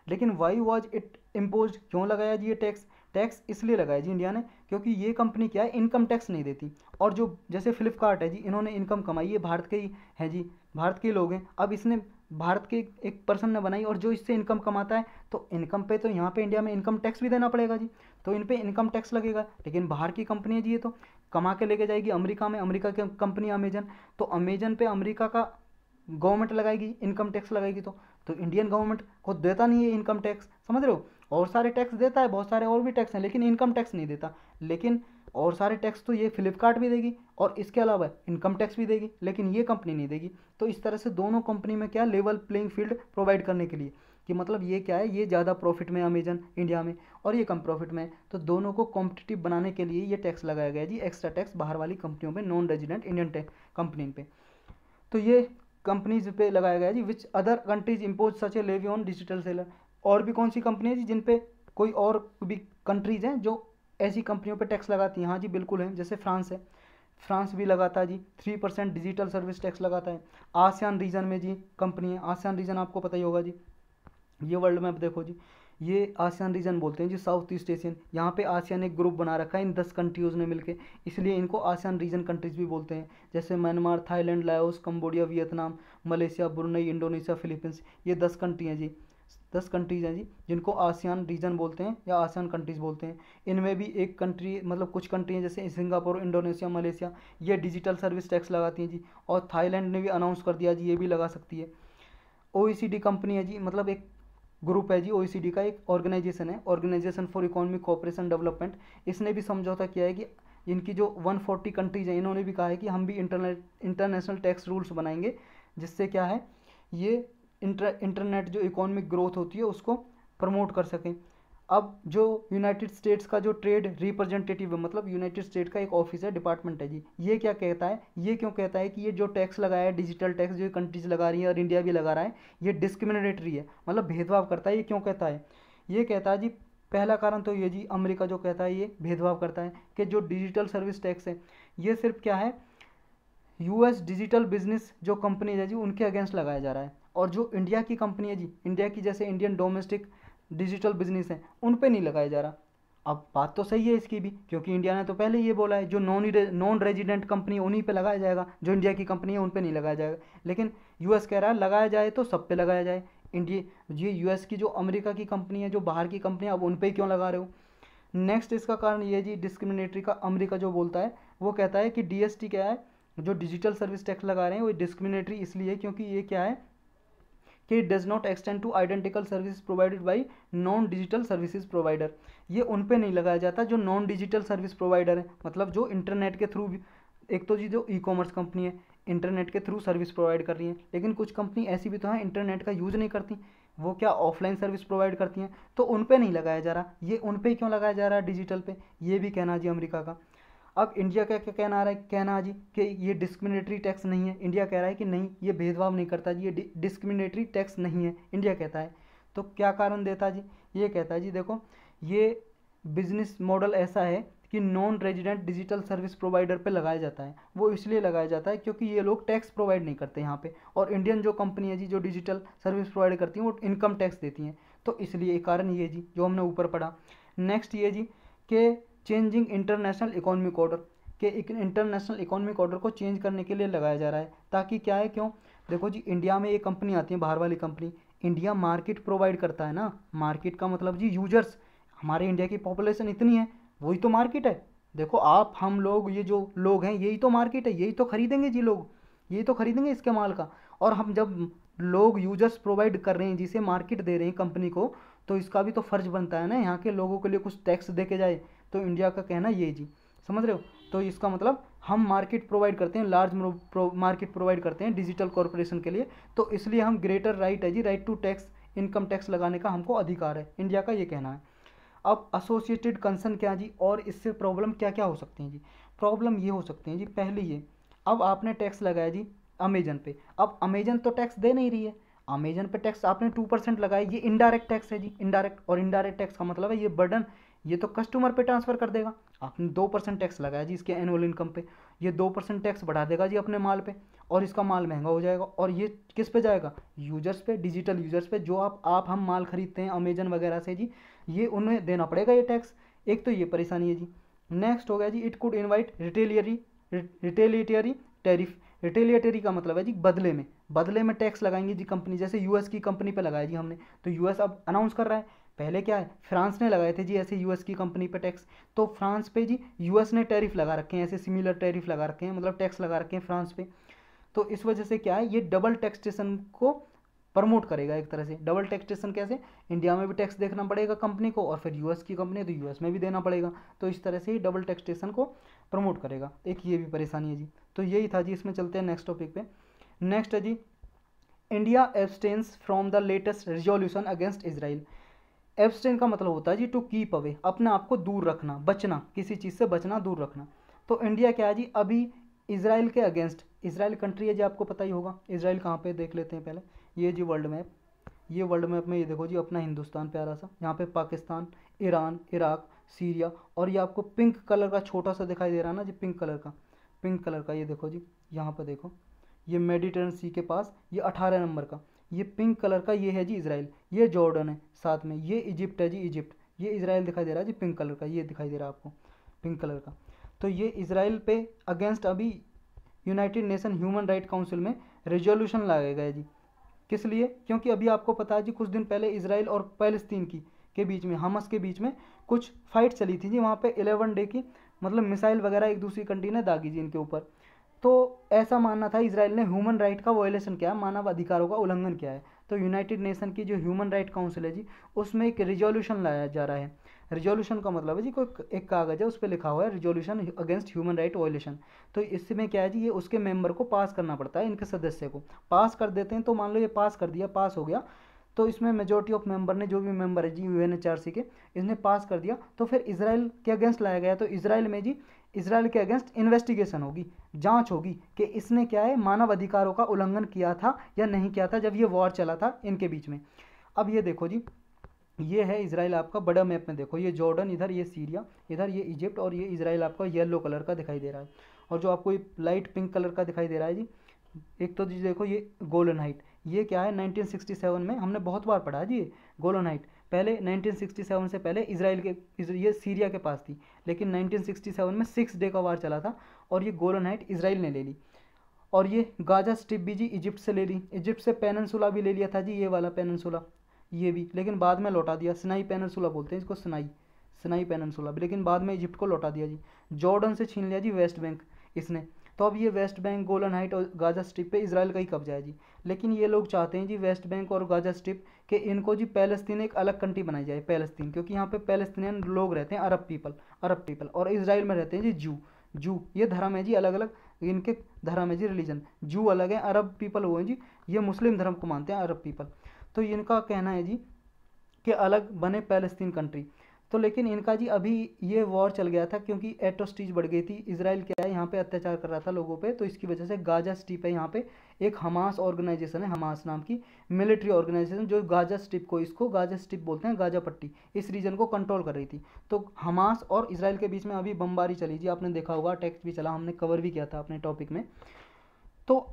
लेकिन वाई वॉज इट इम्पोज? क्यों लगाया जी ये टैक्स? टैक्स इसलिए लगाया जी इंडिया ने क्योंकि ये कंपनी क्या है इनकम टैक्स नहीं देती। और जो जैसे फ्लिपकार्ट है जी, इन्होंने इनकम कमाई है, भारत के ही है जी, भारत के लोग हैं। अब इसने भारत के एक पर्सन ने बनाई और जो इससे इनकम कमाता है, तो इनकम पे तो यहाँ पे इंडिया में इनकम टैक्स भी देना पड़ेगा जी, तो इन पे इनकम टैक्स लगेगा। लेकिन बाहर की कंपनी है जी, ये तो कमा के लेके जाएगी अमेरिका में, अमेरिका की कंपनी अमेजन, तो अमेजन पे अमेरिका का गवर्नमेंट लगाएगी इनकम टैक्स लगाएगी, तो इंडियन गवर्नमेंट को देता नहीं है इनकम टैक्स, समझ रहे हो? और सारे टैक्स देता है, बहुत सारे और भी टैक्स हैं, लेकिन इनकम टैक्स नहीं देता। लेकिन और सारे टैक्स तो ये फ्लिपकार्ट भी देगी और इसके अलावा इनकम टैक्स भी देगी, लेकिन ये कंपनी नहीं देगी। तो इस तरह से दोनों कंपनी में क्या लेवल प्लेइंग फील्ड प्रोवाइड करने के लिए, कि मतलब ये क्या है, ये ज़्यादा प्रॉफिट में अमेजन इंडिया में और ये कम प्रॉफिट में, तो दोनों को कॉम्पिटिटिव बनाने के लिए ये टैक्स लगाया गया जी, एक्स्ट्रा टैक्स बाहर वाली कंपनियों पे, नॉन रेजिडेंट इंडियन कंपनी पे। तो ये कंपनीज पे लगाया गया जी। Which other countries impose such a levy on digital seller? और भी कौन सी कंपनी है जी जिन पे कोई और भी कंट्रीज हैं जो ऐसी कंपनियों पे टैक्स लगाती हैं? हाँ जी बिल्कुल है, जैसे फ्रांस है, फ्रांस भी लगाता है जी 3% डिजिटल सर्विस टैक्स लगाता है। आसियान रीजन में जी कंपनी है, आसियान रीजन आपको पता ही होगा जी, ये वर्ल्ड मैप देखो जी, ये आसियान रीजन बोलते हैं जी, साउथ ईस्ट एशियन। यहाँ पे आसियान एक ग्रुप बना रखा है इन 10 कंट्रीज़ ने मिलके, इसलिए इनको आसियान रीजन कंट्रीज़ भी बोलते हैं। जैसे Myanmar, Thailand, Laos, Cambodia, Vietnam, Malaysia, Brunei, Indonesia, Philippines, ये 10 कंट्री हैं जी, 10 कंट्रीज़ हैं जी जिनको आसियान रीजन बोलते हैं या आसियान कंट्रीज़ बोलते हैं। इनमें भी एक कंट्री, मतलब कुछ कंट्री हैं जैसे सिंगापुर, इंडोनेशिया, मलेशिया, ये डिजिटल सर्विस टैक्स लगाती हैं जी। और थाईलैंड ने भी अनाउंस कर दिया जी ये भी लगा सकती है। OECD कंपनी है जी, मतलब एक ग्रुप है जी, OECD का एक ऑर्गेनाइजेशन है, organisation for economic cooperation development. इसने भी समझौता किया है कि इनकी जो 140 कंट्रीज हैं, इन्होंने भी कहा है कि हम भी इंटरनेशनल टैक्स रूल्स बनाएंगे, जिससे क्या है ये इंटरनेट जो इकोनॉमिक ग्रोथ होती है उसको प्रमोट कर सकें। अब जो यूनाइटेड स्टेट्स का जो ट्रेड रिप्रेजेंटेटिव है, मतलब यूनाइटेड स्टेट का एक ऑफिस है, डिपार्टमेंट है जी, ये क्या कहता है, ये क्यों कहता है कि ये जो टैक्स लगाया है, डिजिटल टैक्स जो कंट्रीज लगा रही है और इंडिया भी लगा रहा है, ये डिस्क्रिमिनेटरी है, मतलब भेदभाव करता है। ये क्यों कहता है, ये कहता है जी, पहला कारण तो ये जी, अमेरिका जो कहता है ये भेदभाव करता है कि जो डिजिटल सर्विस टैक्स है ये सिर्फ क्या है, यूएस डिजिटल बिजनेस जो कंपनी है जी उनके अगेंस्ट लगाया जा रहा है, और जो इंडिया की कंपनी है जी, इंडिया की जैसे इंडियन डोमेस्टिक डिजिटल बिजनेस है, उन पे नहीं लगाया जा रहा। अब बात तो सही है इसकी भी, क्योंकि इंडिया ने तो पहले ये बोला है जो नॉन रेजिडेंट कंपनी है उन्हीं पे लगाया जाएगा, जो इंडिया की कंपनी है उन पे नहीं लगाया जाएगा। लेकिन यूएस कह रहा है लगाया जाए तो सब पे लगाया जाए। इंडिया ये यूएस की जो अमेरिका की कंपनी है, जो बाहर की कंपनी है, अब उन पे क्यों लगा रहे हो। नेक्स्ट इसका कारण ये जी डिस्क्रिमिनेटरी का, अमेरिका जो बोलता है वो कहता है कि डीएसटी क्या है, जो डिजिटल सर्विस टैक्स लगा रहे हैं वो डिस्क्रिमिनेटरी इसलिए क्योंकि ये क्या है कि it does not extend two identical service provided by non digital services provider. ये उन पे नहीं लगाया जाता जो नॉन डिजिटल सर्विस प्रोवाइडर है, मतलब जो इंटरनेट के थ्रू, एक तो जी जो ई कॉमर्स कंपनी है इंटरनेट के थ्रू सर्विस प्रोवाइड कर रही है, लेकिन कुछ कंपनी ऐसी भी तो हैं इंटरनेट का यूज़ नहीं करती, वो क्या ऑफलाइन सर्विस प्रोवाइड करती हैं, तो उन पे नहीं लगाया जा रहा। ये उन पे क्यों लगाया जा रहा है डिजिटल पे, ये भी कहना जी अमेरिका का। अब इंडिया का क्या कहना आ रहा है, कहना जी कि ये डिस्क्रिमिनेटरी टैक्स नहीं है। इंडिया कह रहा है कि नहीं, ये भेदभाव नहीं करता जी, ये डिस्क्रिमिनेटरी टैक्स नहीं है, इंडिया कहता है। तो क्या कारण देता जी, ये कहता है जी देखो, ये बिजनेस मॉडल ऐसा है कि non resident digital service provider पे लगाया जाता है। वो इसलिए लगाया जाता है क्योंकि ये लोग टैक्स प्रोवाइड नहीं करते यहाँ पे, और इंडियन जो कंपनी है जी जो डिजिटल सर्विस प्रोवाइड करती हैं वो इनकम टैक्स देती हैं, तो इसलिए एक कारण ये जी जो हमने ऊपर पढ़ा। नेक्स्ट ये जी कि चेंजिंग इंटरनेशनल इकोनॉमिक ऑर्डर, के इंटरनेशनल इकोनॉमिक ऑर्डर को चेंज करने के लिए लगाया जा रहा है, ताकि क्या है, क्यों, देखो जी इंडिया में ये कंपनी आती है बाहर वाली कंपनी, इंडिया मार्केट प्रोवाइड करता है ना, मार्केट का मतलब जी यूजर्स, हमारे इंडिया की पॉपुलेशन इतनी है, वही तो मार्केट है। देखो आप हम लोग ये जो लोग हैं यही तो मार्केट है, यही तो खरीदेंगे जी लोग, यही तो खरीदेंगे इसके माल का। और हम जब लोग यूजर्स प्रोवाइड कर रहे हैं, जिसे मार्केट दे रहे हैं कंपनी को, तो इसका भी तो फर्ज बनता है ना यहाँ के लोगों के लिए कुछ टैक्स दे के जाए। तो इंडिया का कहना ये जी, समझ रहे हो, तो इसका मतलब हम मार्केट प्रोवाइड करते हैं, लार्ज मार्केट प्रोवाइड करते हैं डिजिटल कॉरपोरेशन के लिए, तो इसलिए हम ग्रेटर राइट है जी, right to tax, income tax लगाने का हमको अधिकार है, इंडिया का ये कहना है। अब एसोसिएटेड कंसर्न क्या जी, और इससे प्रॉब्लम क्या क्या हो सकती हैं जी, प्रॉब्लम ये हो सकती हैं जी, पहली ये, अब आपने टैक्स लगाया जी अमेजन पे, अब अमेजन तो टैक्स दे नहीं रही है, अमेजन पे टैक्स आपने 2% लगाया, ये इनडायरेक्ट टैक्स है जी, इनडायरेक्ट, और इनडायरेक्ट टैक्स का मतलब है ये बर्डन, ये तो कस्टमर पे ट्रांसफ़र कर देगा। आपने 2% टैक्स लगाया जी इसके एनुअल इनकम पे, ये 2% टैक्स बढ़ा देगा जी अपने माल पे, और इसका माल महंगा हो जाएगा, और ये किस पे जाएगा, यूजर्स पे, डिजिटल यूजर्स पे, जो आप हम माल खरीदते हैं अमेजन वगैरह से जी, ये उन्हें देना पड़ेगा ये टैक्स। एक तो ये परेशानी है जी। नेक्स्ट हो गया जी, it could invite retaliatory tariff. Retaliatory का मतलब है जी बदले में टैक्स लगाएंगे जी कंपनी, जैसे यूएस की कंपनी पे लगाया जी हमने, तो यूएस अब अनाउंस कर रहा है, पहले क्या है फ्रांस ने लगाए थे जी ऐसे यूएस की कंपनी पे टैक्स, तो फ्रांस पे जी यूएस ने टैरिफ लगा रखे हैं, ऐसे सिमिलर टैरिफ लगा रखे हैं, मतलब टैक्स लगा रखे हैं फ्रांस पे। तो इस वजह से क्या है, ये डबल टैक्सेशन को प्रमोट करेगा एक तरह से। डबल टैक्सेशन कैसे, इंडिया में भी टैक्स देखना पड़ेगा कंपनी को, और फिर यूएस की कंपनी है तो यूएस में भी देना पड़ेगा, तो इस तरह से ही डबल टैक्सेशन को प्रमोट करेगा। एक ये भी परेशानी है जी। तो यही था जी, इसमें चलते हैं नेक्स्ट टॉपिक पे। नेक्स्ट है जी, India abstains from the latest resolution against Israel. Abstain का मतलब होता है जी टू कीप अवे, अपने आप को दूर रखना, बचना, किसी चीज़ से बचना, दूर रखना। तो इंडिया क्या है जी अभी इसराइल के अगेंस्ट, इसराइल कंट्री है जी आपको पता ही होगा, इसराइल कहाँ पे देख लेते हैं पहले, ये जी वर्ल्ड मैप, ये वर्ल्ड मैप में ये देखो जी अपना हिंदुस्तान प्यारा सा, यहाँ पे पाकिस्तान, ईरान, इराक, सीरिया, और ये आपको पिंक कलर का छोटा सा दिखाई दे रहा है ना जी, पिंक कलर का ये देखो जी, यहाँ पर देखो ये मेडिटेरेनियन सी के पास, ये 18 नंबर का, ये पिंक कलर का ये है जी इसराइल, ये जॉर्डन है साथ में, ये इजिप्ट है जी इजिप्ट, ये इसराइल दिखाई दे रहा है जी पिंक कलर का, ये दिखाई दे रहा है आपको पिंक कलर का। तो ये इसराइल पे अगेंस्ट अभी United Nation Human right council में रेजोल्यूशन लाया गया जी। किस लिए, क्योंकि अभी आपको पता है जी कुछ दिन पहले इसराइल और पैलेस्तीन के बीच में, हमस के बीच में कुछ फाइट चली थी जी, वहाँ पे 11 डे की, मतलब मिसाइल वगैरह एक दूसरी कंट्री ने दागी जी इनके ऊपर। तो ऐसा मानना था इसराइल ने ह्यूमन राइट का वायलेशन किया है, मानव अधिकारों का उल्लंघन किया है, तो यूनाइटेड नेशन की जो ह्यूमन राइट काउंसिल है जी, उसमें एक रिजोल्यूशन लाया जा रहा है। रिजोल्यूशन का मतलब है जी कोई एक कागज़ है, उस पर लिखा हुआ है resolution against human right violation. तो इसमें क्या है जी, ये उसके मेंबर को पास करना पड़ता है, इनके सदस्य को पास कर देते हैं। तो मान लो ये पास कर दिया, पास हो गया, तो इसमें मेजोरिटी ऑफ मेंबर ने, जो भी मेंबर है जी यूएनएचआरसी के, इसने पास कर दिया, तो फिर इसराइल के अगेंस्ट लाया गया। तो इसराइल में जी, इसराइल के अगेंस्ट इन्वेस्टिगेशन होगी, जांच होगी कि इसने क्या है, मानव अधिकारों का उल्लंघन किया था या नहीं किया था जब ये वॉर चला था इनके बीच में। अब ये देखो जी, ये है इसराइल आपका बड़ा मैप में देखो, ये जॉर्डन, इधर ये सीरिया, इधर ये इजिप्ट, और ये इसराइल आपका येलो कलर का दिखाई दे रहा है। और जो आपको ये लाइट पिंक कलर का दिखाई दे रहा है जी, एक तो जी देखो ये गोलन हाइट, ये क्या है 1967 में हमने बहुत बार पढ़ा है जी, गोलन हाइट पहले 1967 से पहले इसराइल के, ये सीरिया के पास थी, लेकिन 1967 में 6 डे का वार चला था और ये गोलन हाइट इसराइल ने ले ली। और ये गाजा स्ट्रिप भी जी इजिप्ट से ले ली, इजिप्ट से पेनिनसुला भी ले लिया था जी, ये वाला पेनिनसुला, ये भी, लेकिन बाद में लौटा दिया। सिनाई पेनिनसुला बोलते हैं इसको, सिनाई पेनिनसुला भी, लेकिन बाद में इजिप्ट को लौटा दिया जी। जॉर्डन से छीन लिया जी वेस्ट बैंक इसने। तो अब ये वेस्ट बैंक, गोलन हाइट और गाजा स्ट्रिप पे इसराइल का ही कब्जा है जी। लेकिन ये लोग चाहते हैं जी वेस्ट बैंक और गाजा स्ट्रिप कि इनको जी पैलेस्तीन एक अलग कंट्री बनाई जाए, पैलेस्तीन, क्योंकि यहाँ पे पैलेस्तीनियन लोग रहते हैं, अरब पीपल, और इसराइल में रहते हैं जी जू। ये धर्म है जी अलग अलग, इनके धर्म है जी, रिलीजन, जू अलग है, अरब पीपल हुए हैं जी, ये मुस्लिम धर्म को मानते हैं, अरब पीपल। तो इनका कहना है जी कि अलग बने पैलेस्तीन कंट्री। तो लेकिन इनका जी अभी ये वॉर चल गया था क्योंकि एट्रोसिटीज बढ़ गई थी, इसराइल क्या है यहाँ पे अत्याचार कर रहा था लोगों पे, तो इसकी वजह से गाजा स्ट्रिप है यहाँ पे एक हमास ऑर्गेनाइजेशन है, हमास नाम की मिलिट्री ऑर्गेनाइजेशन, जो गाजा स्ट्रिप को, इसको गाजा स्ट्रिप बोलते हैं, गाजा पट्टी, इस रीजन को कंट्रोल कर रही थी। तो हमास और इसराइल के बीच में अभी बमबारी चली जी, आपने देखा होगा, टेक्स्ट भी चला, हमने कवर भी किया था अपने टॉपिक में। तो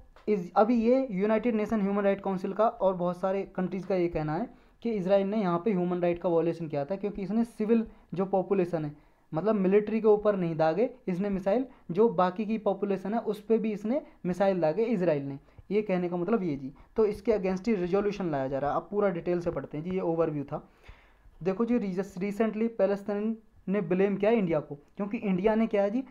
अभी ये United Nation Human right council का और बहुत सारे कंट्रीज़ का ये कहना है कि इसराइल ने यहाँ पे ह्यूमन राइट का वॉयलेशन किया था, क्योंकि इसने सिविल जो पॉपुलेशन है, मतलब मिलिट्री के ऊपर नहीं दागे इसने मिसाइल, जो बाकी की पॉपुलेशन है उस पर भी इसने मिसाइल दागे इसराइल ने। ये कहने का मतलब ये जी। तो इसके अगेंस्ट ही रिजोल्यूशन लाया जा रहा है। आप पूरा डिटेल से पढ़ते हैं जी, ये ओवरव्यू था। देखो जी, रिसेंटली पैलेस्तीन ने ब्लेम किया इंडिया को, क्योंकि इंडिया ने क्या है जी,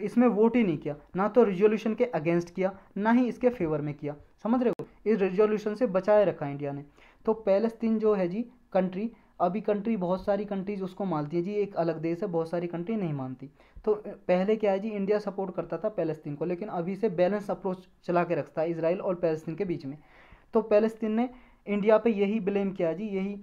इसमें वोट ही नहीं किया, ना तो रिजोल्यूशन के अगेंस्ट किया, ना ही इसके फेवर में किया, समझ रहे हो, इस रिजोल्यूशन से बचाए रखा इंडिया ने। तो पैलेस्तीन जो है जी कंट्री, अभी कंट्री बहुत सारी कंट्रीज उसको मानती है जी, एक अलग देश है, बहुत सारी कंट्री नहीं मानती। तो पहले क्या है जी, इंडिया सपोर्ट करता था पैलेस्तीन को, लेकिन अभी से बैलेंस अप्रोच चला के रखता है इसराइल और पैलेस्तीन के बीच में। तो पैलेस्तीन ने इंडिया पे यही ब्लेम किया जी, यही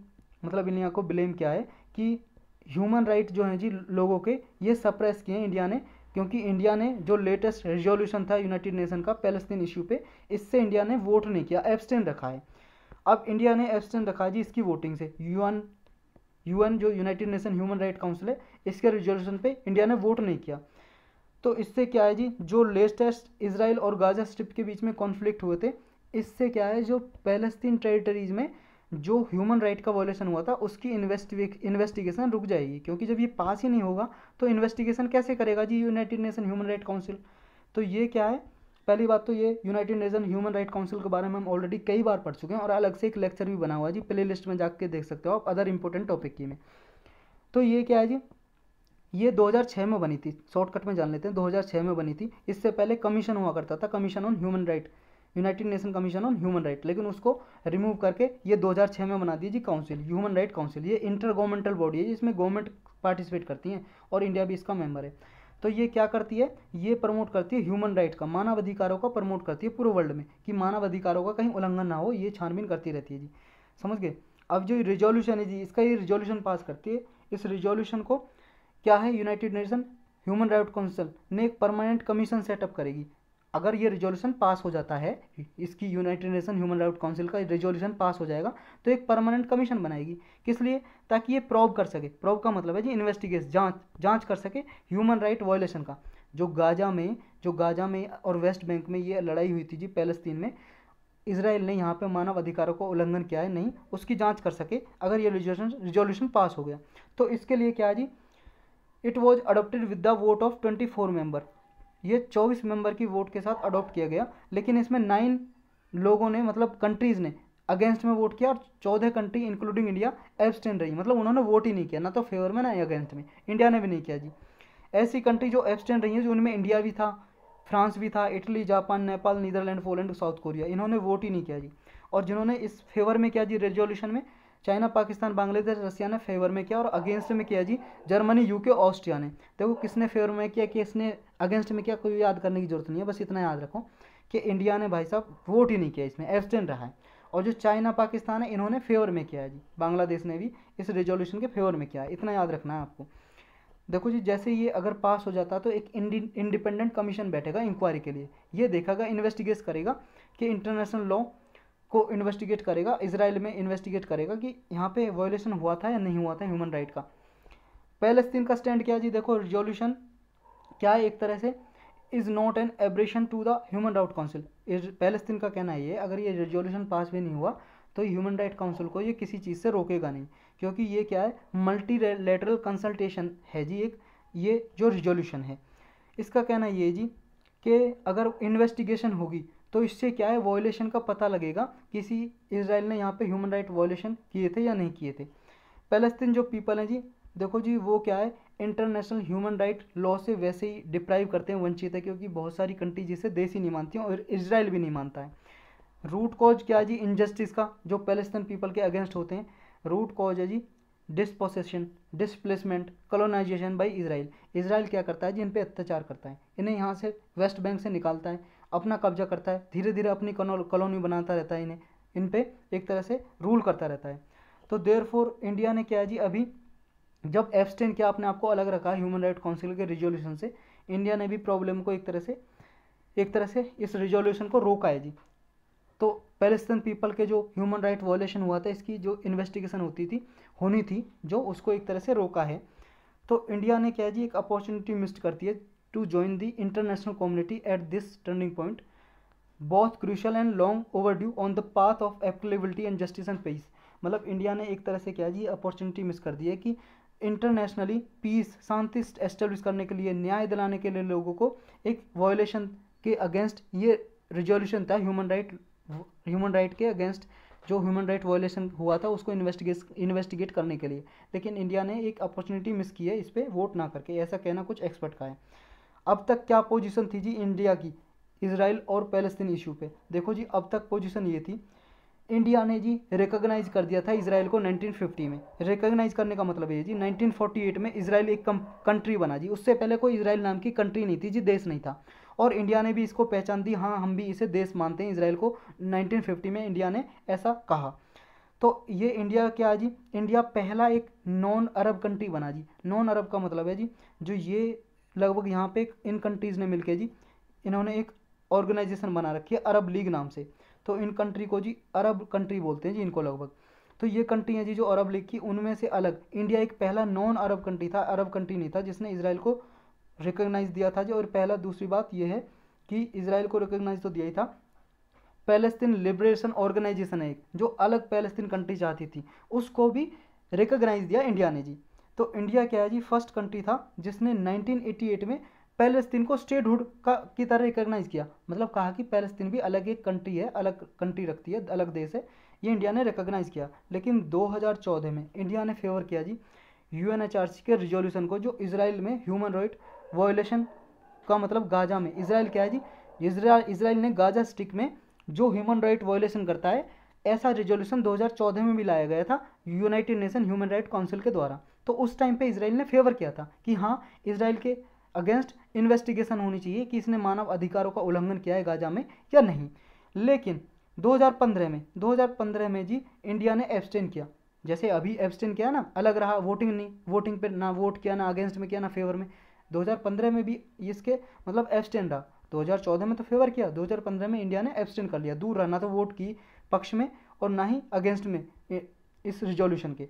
मतलब इंडिया को ब्लेम किया है कि ह्यूमन राइट जो हैं जी लोगों के, ये सप्रेस किए इंडिया ने, क्योंकि इंडिया ने जो लेटेस्ट रिजोल्यूशन था यूनाइटेड नेशन का पैलेस्तीन इशू पे, इससे इंडिया ने वोट नहीं किया, एब्सटेन रखा है। अब इंडिया ने एब्सटेन रखा जी इसकी वोटिंग से, यूएन जो United Nation Human right council है, इसके रिजोल्यूशन पे इंडिया ने वोट नहीं किया। तो इससे क्या है जी, जो लेटेस्ट इसराइल और गाजा स्ट्रिप के बीच में कॉन्फ्लिक्ट हुए थे, इससे क्या है, जो पैलेस्तीन टेरिटरीज में जो ह्यूमन राइट का वॉयलेशन हुआ था उसकी इन्वेस्टिगेशन रुक जाएगी, क्योंकि जब ये पास ही नहीं होगा तो इन्वेस्टिगेशन कैसे करेगा जी United Nation Human right Council. तो ये क्या है, पहली बात तो ये United Nation Human right Council के बारे में हम ऑलरेडी कई बार पढ़ चुके हैं, और अलग से एक लेक्चर भी बना हुआ है जी, प्ले लिस्ट में जाके देख सकते हो आप, अदर इंपॉर्टेंट टॉपिक की में। तो ये क्या है जी, ये 2006 में बनी थी, शॉर्टकट में जान लेते हैं, 2006 में बनी थी। इससे पहले कमीशन हुआ करता था, commission on human right, United nation commission on human right, लेकिन उसको रिमूव करके ये 2006 में बना दी जी काउंसिल, ह्यूमन राइट काउंसिल। ये इंटर गवर्नमेंटल बॉडी है जिसमें गवर्नमेंट पार्टिसिपेट करती हैं और इंडिया भी इसका मेंबर है। तो ये क्या करती है, ये प्रमोट करती है ह्यूमन राइट का, मानव अधिकारों का प्रमोट करती है पूरे वर्ल्ड में, कि मानव अधिकारों का कहीं उल्लंघन ना हो, ये छानबीन करती रहती है जी, समझ गए। अब जो रिजोल्यूशन है जी, इसका ये रिजोल्यूशन पास करती है, इस रिजोल्यूशन को क्या है, United Nation Human right council ने एक परमानेंट कमीशन सेटअप करेगी। अगर ये रिजोल्यूशन पास हो जाता है, इसकी United Nation Human right council का रिजोल्यूशन पास हो जाएगा, तो एक परमानेंट कमीशन बनाएगी, किस लिए, ताकि ये प्रोब कर सके, प्रोब का मतलब है जी इन्वेस्टिगेशन, जांच कर सके ह्यूमन राइट वायलेशन का, जो गाजा में और वेस्ट बैंक में ये लड़ाई हुई थी जी पैलेस्तीन में, इसराइल ने यहाँ पे मानव अधिकारों को उल्लंघन किया है नहीं, उसकी जांच कर सके अगर ये रिजोल्यूशन पास हो गया। तो इसके लिए क्या है जी, it was adopted with the vote of 24 member, ये 24 मेंबर की वोट के साथ अडॉप्ट किया गया, लेकिन इसमें 9 लोगों ने, मतलब कंट्रीज़ ने अगेंस्ट में वोट किया, और 14 कंट्री इंक्लूडिंग इंडिया एब्सटेन रही, मतलब उन्होंने वोट ही नहीं किया, ना तो फेवर में ना ही अगेंस्ट में, इंडिया ने भी नहीं किया जी। ऐसी कंट्री जो एब्सटेन रही है, जो उनमें इंडिया भी था, फ्रांस भी था, Italy, Japan, Nepal, Netherland, Poland, South Korea, इन्होंने वोट ही नहीं किया जी। और जिन्होंने इस फेवर में किया जी रेजोल्यूशन में, चाइना, पाकिस्तान, बांग्लादेश, रसिया ने फेवर में किया, और अगेंस्ट में किया जी जर्मनी, यूके, ऑस्ट्रिया ने। देखो किसने फेवर में किया, किसने अगेंस्ट में किया, कोई याद करने की जरूरत नहीं है, बस इतना याद रखो कि इंडिया ने भाई साहब वोट ही नहीं किया, इसमें एब्सटेन रहा है। और जो चाइना, पाकिस्तान है, इन्होंने फेवर में किया है जी, बांग्लादेश ने भी इस रेजोल्यूशन के फेवर में किया है, इतना याद रखना है आपको। देखो जी, जैसे ये अगर पास हो जाता तो एक इंडिपेंडेंट कमीशन बैठेगा इंक्वायरी के लिए, ये देखेगा, इन्वेस्टिगेट करेगा कि इंटरनेशनल लॉ को इन्वेस्टिगेट करेगा, इसराइल में इन्वेस्टिगेट करेगा कि यहाँ पे वायोलेशन हुआ था या नहीं हुआ था ह्यूमन राइट का। पैलेस्तीन का स्टैंड क्या जी, देखो रिजोल्यूशन क्या है, एक तरह से is not an aberration to the human right council. Palestine का कहना है ये, अगर ये रेजोल्यूशन पास भी नहीं हुआ तो ह्यूमन राइट काउंसिल को ये किसी चीज़ से रोकेगा नहीं, क्योंकि ये क्या है, मल्टीलेटरल कंसल्टेशन है जी एक, ये जो रिजोल्यूशन है इसका कहना ये जी कि अगर इन्वेस्टिगेशन होगी तो इससे क्या है, वायोलेशन का पता लगेगा, किसी इसराइल ने यहाँ पे ह्यूमन राइट वायोलेशन किए थे या नहीं किए थे। पैलेस्तीन जो पीपल हैं जी, देखो जी वो क्या है, इंटरनेशनल ह्यूमन राइट लॉ से वैसे ही डिप्राइव करते हैं, वंचित है, क्योंकि बहुत सारी कंट्री जिसे देश ही नहीं मानती हैं और इसराइल भी नहीं मानता है। रूट कॉज क्या है जी, इनजस्टिस का, जो पैलेस्तीन पीपल के अगेंस्ट होते हैं, रूट कॉज है जी dispossession, displacement, colonisation by Israel. Israel क्या करता है जी, इन पे अत्याचार करता है, इन्हें यहाँ से वेस्ट बैंक से निकालता है, अपना कब्जा करता है, धीरे धीरे अपनी कॉलोनी बनाता रहता है, इन्हें इन पे एक तरह से रूल करता रहता है। तो देयरफॉर इंडिया ने क्या है जी, अभी जब एब्सटेन किया, अपने आप को अलग रखा ह्यूमन राइट काउंसिल के रिजोल्यूशन से, इंडिया ने भी प्रॉब्लम को एक तरह से इस रिजोल्यूशन को रोका है जी। तो पैलेस्तीन पीपल के जो ह्यूमन राइट वायलेशन हुआ था, इसकी जो इन्वेस्टिगेशन होनी थी जो, उसको एक तरह से रोका है। तो इंडिया ने क्या जी, एक अपॉर्चुनिटी मिस करती है to join the international community at this turning point, both crucial and long overdue on the path of applicability and justice and peace. मतलब इंडिया ने एक तरह से क्या जी, अपॉर्चुनिटी मिस कर दी है कि इंटरनेशनली पीस, शांति एस्टेब्लिश करने के लिए, न्याय दिलाने के लिए लोगों को, एक वायोलेशन के अगेंस्ट ये रिजोल्यूशन था, ह्यूमन राइट के अगेंस्ट जो ह्यूमन राइट वायोलेशन हुआ था उसको इन्वेस्टिगेट करने के लिए। लेकिन इंडिया ने एक अपॉर्चुनिटी मिस की है इस पर वोट ना करके, ऐसा कहना कुछ एक्सपर्ट का है। अब तक क्या पोजीशन थी जी इंडिया की इसराइल और पैलेस्तीन इशू पे, देखो जी अब तक पोजीशन ये थी, इंडिया ने जी रिकॉग्नाइज कर दिया था इसराइल को 1950 में। रिकॉग्नाइज करने का मतलब ये जी 1948 में इसराइल एक कंट्री बना जी, उससे पहले कोई इसराइल नाम की कंट्री नहीं थी जी, देश नहीं था, और इंडिया ने भी इसको पहचान दी, हाँ हम भी इसे देश मानते हैं इसराइल को। 1950 में इंडिया ने ऐसा कहा। तो ये इंडिया क्या है जी, इंडिया पहला एक नॉन अरब कंट्री बना जी। नॉन अरब का मतलब है जी, जो ये लगभग यहाँ पे इन कंट्रीज़ ने मिलके जी, इन्होंने एक ऑर्गेनाइजेशन बना रखी है अरब लीग नाम से। तो इन कंट्री को जी अरब कंट्री बोलते हैं जी इनको लगभग। तो ये कंट्री है जी जो अरब लीग की, उनमें से अलग इंडिया एक पहला नॉन अरब कंट्री था, अरब कंट्री नहीं था, जिसने इसराइल को रिकॉग्नाइज दिया था जी। और पहला दूसरी बात यह है कि इसराइल को रिकॉग्नाइज तो दिया ही था, पैलेस्तीन लिबरेशन ऑर्गेनाइजेशन है एक, जो अलग पैलेस्तीन कंट्री चाहती थी, उसको भी रिकॉग्नाइज दिया इंडिया ने जी। तो इंडिया क्या है जी, फर्स्ट कंट्री था जिसने 1988 में पैलेस्तीन को स्टेटहुड की तरह रिकॉग्नाइज किया, मतलब कहा कि पैलेस्तीन भी अलग एक कंट्री है, अलग कंट्री रखती है, अलग देश है, ये इंडिया ने रिकॉग्नाइज किया। लेकिन 2014 में इंडिया ने फेवर किया जी UNHRC के रिजोल्यूशन को, जो इसराइल में ह्यूमन राइट वायोलेशन का, मतलब गाजा में, इसराइल क्या है जी, इसराइल ने गाजा स्ट्रिप में जो ह्यूमन राइट वायोलेशन करता है, ऐसा रिजोल्यूशन 2014 में भी लाया गया था United Nation Human right Council के द्वारा। तो उस टाइम पे इसराइल ने फेवर किया था कि हाँ इसराइल के अगेंस्ट इन्वेस्टिगेशन होनी चाहिए कि इसने मानव अधिकारों का उल्लंघन किया है गाजा में या नहीं। लेकिन 2015 में जी इंडिया ने एब्सटेन किया, जैसे अभी एब्सटेन किया ना, अलग रहा, वोटिंग पे ना वोट किया, ना अगेंस्ट में किया, ना फेवर में। 2015 में भी इसके मतलब एब्सटेन रहा, 2014 में तो फेवर किया, 2015 में इंडिया ने एब्सटेन कर लिया, दूर रहा, ना तो वोट की पक्ष में और ना ही अगेंस्ट में इस रिजोल्यूशन के।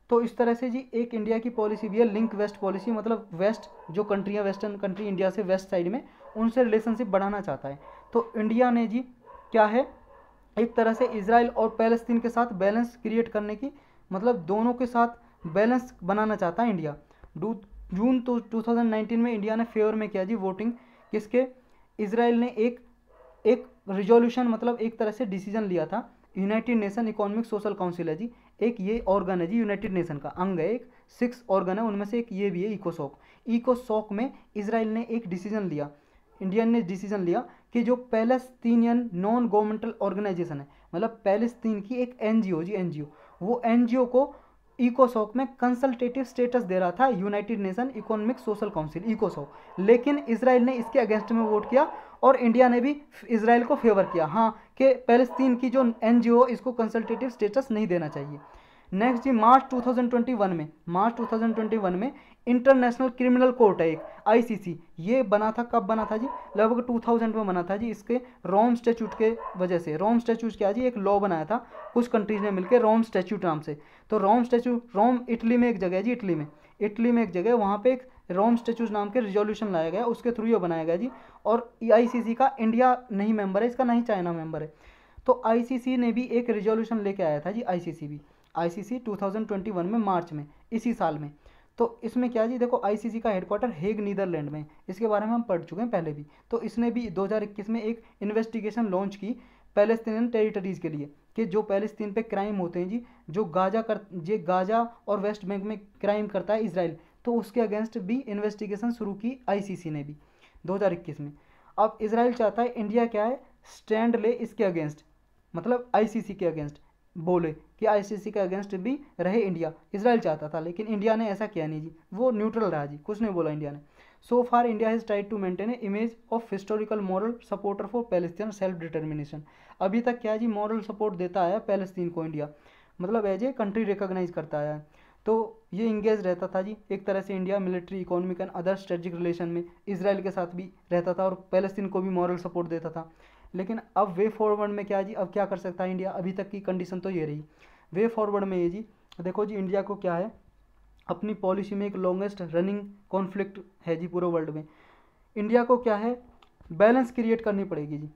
तो इस तरह से जी एक इंडिया की पॉलिसी भी है लिंक वेस्ट पॉलिसी, मतलब वेस्ट जो कंट्रियाँ, वेस्टर्न कंट्री इंडिया से वेस्ट साइड में, उनसे रिलेशनशिप बढ़ाना चाहता है। तो इंडिया ने जी क्या है, एक तरह से इसराइल और पैलेस्तीन के साथ बैलेंस क्रिएट करने की, मतलब दोनों के साथ बैलेंस बनाना चाहता है इंडिया। जून 2019 में इंडिया ने फेवर में किया जी वोटिंग, किसके, इसराइल ने एक रिजोल्यूशन, मतलब एक तरह से डिसीजन लिया था, United Nation Economic Social council है जी, एक ये ऑर्गन है जी, यूनाइटेड नेशन का अंग है, एक 6 ऑर्गन है, उनमें से एक ये भी है इकोसॉक। इकोसॉक में इसराइल ने एक डिसीजन लिया, इंडिया ने डिसीजन लिया कि जो पैलेस्तीनियन नॉन गवर्नमेंटल ऑर्गेनाइजेशन है, मतलब पैलेस्तीन की एक एनजीओ जी, एनजीओ, वो एनजीओ को इकोसॉक में कंसल्टेटिव स्टेटस दे रहा था United Nation Economic Social Council, इकोसॉक, लेकिन इसराइल ने इसके अगेंस्ट में वोट किया और इंडिया ने भी इसराइल को फेवर किया, हाँ, कि पैलेस्तीन की जो एनजीओ इसको कंसल्टेटिव स्टेटस नहीं देना चाहिए। नेक्स्ट जी, मार्च 2021 में इंटरनेशनल क्रिमिनल कोर्ट है एक, आईसीसी, ये बना था, कब बना था जी, लगभग 2000 में बना था जी, इसके रोम स्टैट्यूट के वजह से। रोम स्टैट्यूट क्या जी, एक लॉ बनाया था कुछ कंट्रीज ने मिलकर रोम स्टैट्यूट नाम से। तो रोम स्टैट्यूट, रोम इटली में एक जगह है जी, इटली में एक जगह, वहाँ पे एक रोम स्टैट्यूट नाम के रिजोल्यूशन लाया गया, उसके थ्रू ये बनाया गया जी। और आईसीसी का इंडिया नहीं मेंबर है इसका, नहीं चाइना मेंबर है। तो आईसीसी ने भी एक रिजोल्यूशन लेके आया था जी, आईसीसी 2021 में, मार्च में, इसी साल में। तो इसमें क्या जी, देखो आईसीसी का हेडक्वार्टर हेग नीदरलैंड में, इसके बारे में हम पढ़ चुके हैं पहले भी। तो इसने भी 2021 में एक इन्वेस्टिगेशन लॉन्च की पैलेस्तीनियन टेरिटरीज़ के लिए, कि जो पैलेस्तीन पे क्राइम होते हैं जी, जो गाजा और वेस्ट बैंक में क्राइम करता है इसराइल, तो उसके अगेंस्ट भी इन्वेस्टिगेशन शुरू की आईसीसी ने भी 2021 में। अब इसराइल चाहता है इंडिया क्या है, स्टैंड ले इसके अगेंस्ट, मतलब आईसीसी के अगेंस्ट बोले कि आईसीसी के अगेंस्ट भी रहे इंडिया, इसराइल चाहता था, लेकिन इंडिया ने ऐसा किया नहीं जी, वो न्यूट्रल रहा जी, कुछ नहीं बोला इंडिया ने। So far India has tried to maintain a image of historical moral supporter for Palestine self determination. अभी तक क्या जी, मॉरल सपोर्ट देता है पैलेस्तीन को इंडिया, मतलब एज ए कंट्री रिकॉग्नाइज करता है। तो ये इंगेज रहता था जी एक तरह से India military, economic and other strategic relation में इसराइल के साथ भी रहता था और पैलेस्तीन को भी मॉरल सपोर्ट देता था। लेकिन अब वे फॉरवर्ड में क्या जी, अब क्या कर सकता है इंडिया, अभी तक की कंडीशन तो ये रही। वे फॉरवर्ड में ये जी, देखो जी, इंडिया को क्या है, अपनी पॉलिसी में एक लॉन्गेस्ट रनिंग कॉन्फ्लिक्ट है जी पूरे वर्ल्ड में। इंडिया को क्या है, बैलेंस क्रिएट करनी पड़ेगी जी।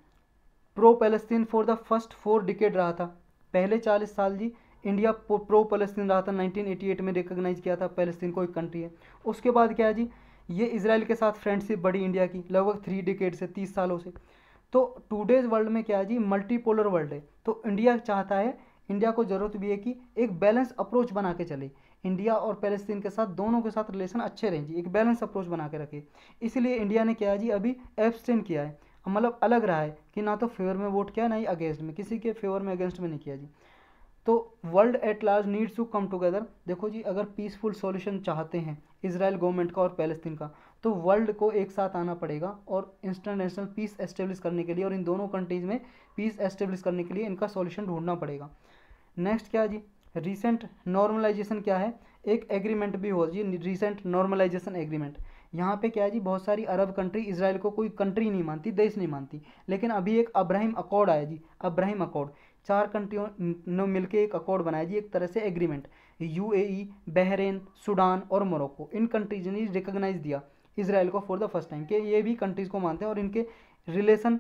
Pro Palestine for the first 4 decade रहा था, पहले 40 साल जी इंडिया प्रो पैलेस्तीन रहा था, 1988 में रिकॉग्नाइज किया था पैलेस्तीन को एक कंट्री है। उसके बाद क्या है जी, ये इसराइल के साथ फ्रेंडशिप बढ़ी इंडिया की लगभग 3 डिकेड से, 30 सालों से। तो टूडेज वर्ल्ड में क्या है जी, मल्टीपोलर वर्ल्ड है, तो इंडिया चाहता है, इंडिया को ज़रूरत भी है कि एक बैलेंस अप्रोच बना के चले, इंडिया और पैलेस्तीन के साथ, दोनों के साथ रिलेशन अच्छे रहें जी, एक बैलेंस अप्रोच बना के रखे। इसलिए इंडिया ने क्या है जी, अभी एब्सटेन किया है, मतलब अलग रहा है कि ना तो फेवर में वोट किया, ना ही अगेंस्ट में, किसी के फेवर में अगेंस्ट में नहीं किया जी। तो world at large needs to come together. देखो जी, अगर पीसफुल सॉल्यूशन चाहते हैं इसराइल गवर्नमेंट का और पैलेस्तीन का, तो वर्ल्ड को एक साथ आना पड़ेगा और इंटरनेशनल पीस एस्टेब्लिश करने के लिए, और इन दोनों कंट्रीज़ में पीस एस्टेब्लिश करने के लिए इनका सॉल्यूशन ढूंढना पड़ेगा। नेक्स्ट क्या जी, रिसेंट नॉर्मलाइजेशन क्या है, एक एग्रीमेंट भी हो जी, रिसेंट नॉर्मलाइजेशन एग्रीमेंट। यहाँ पे क्या है जी, बहुत सारी अरब कंट्री इसराइल को कोई कंट्री नहीं मानती, देश नहीं मानती, लेकिन अभी एक अब्राहिम अकॉर्ड आया जी, अब्राहिम अकॉर्ड, 4 कंट्रियों ने मिलकर एक अकॉर्ड बनाया जी, एक तरह से एग्रीमेंट। यूएई, बहरीन, सूडान और मोरक्को, इन कंट्रीज ने रिकॉग्नाइज दिया इसराइल को फॉर द फर्स्ट टाइम, कि ये भी कंट्रीज़ को मानते हैं और इनके रिलेशन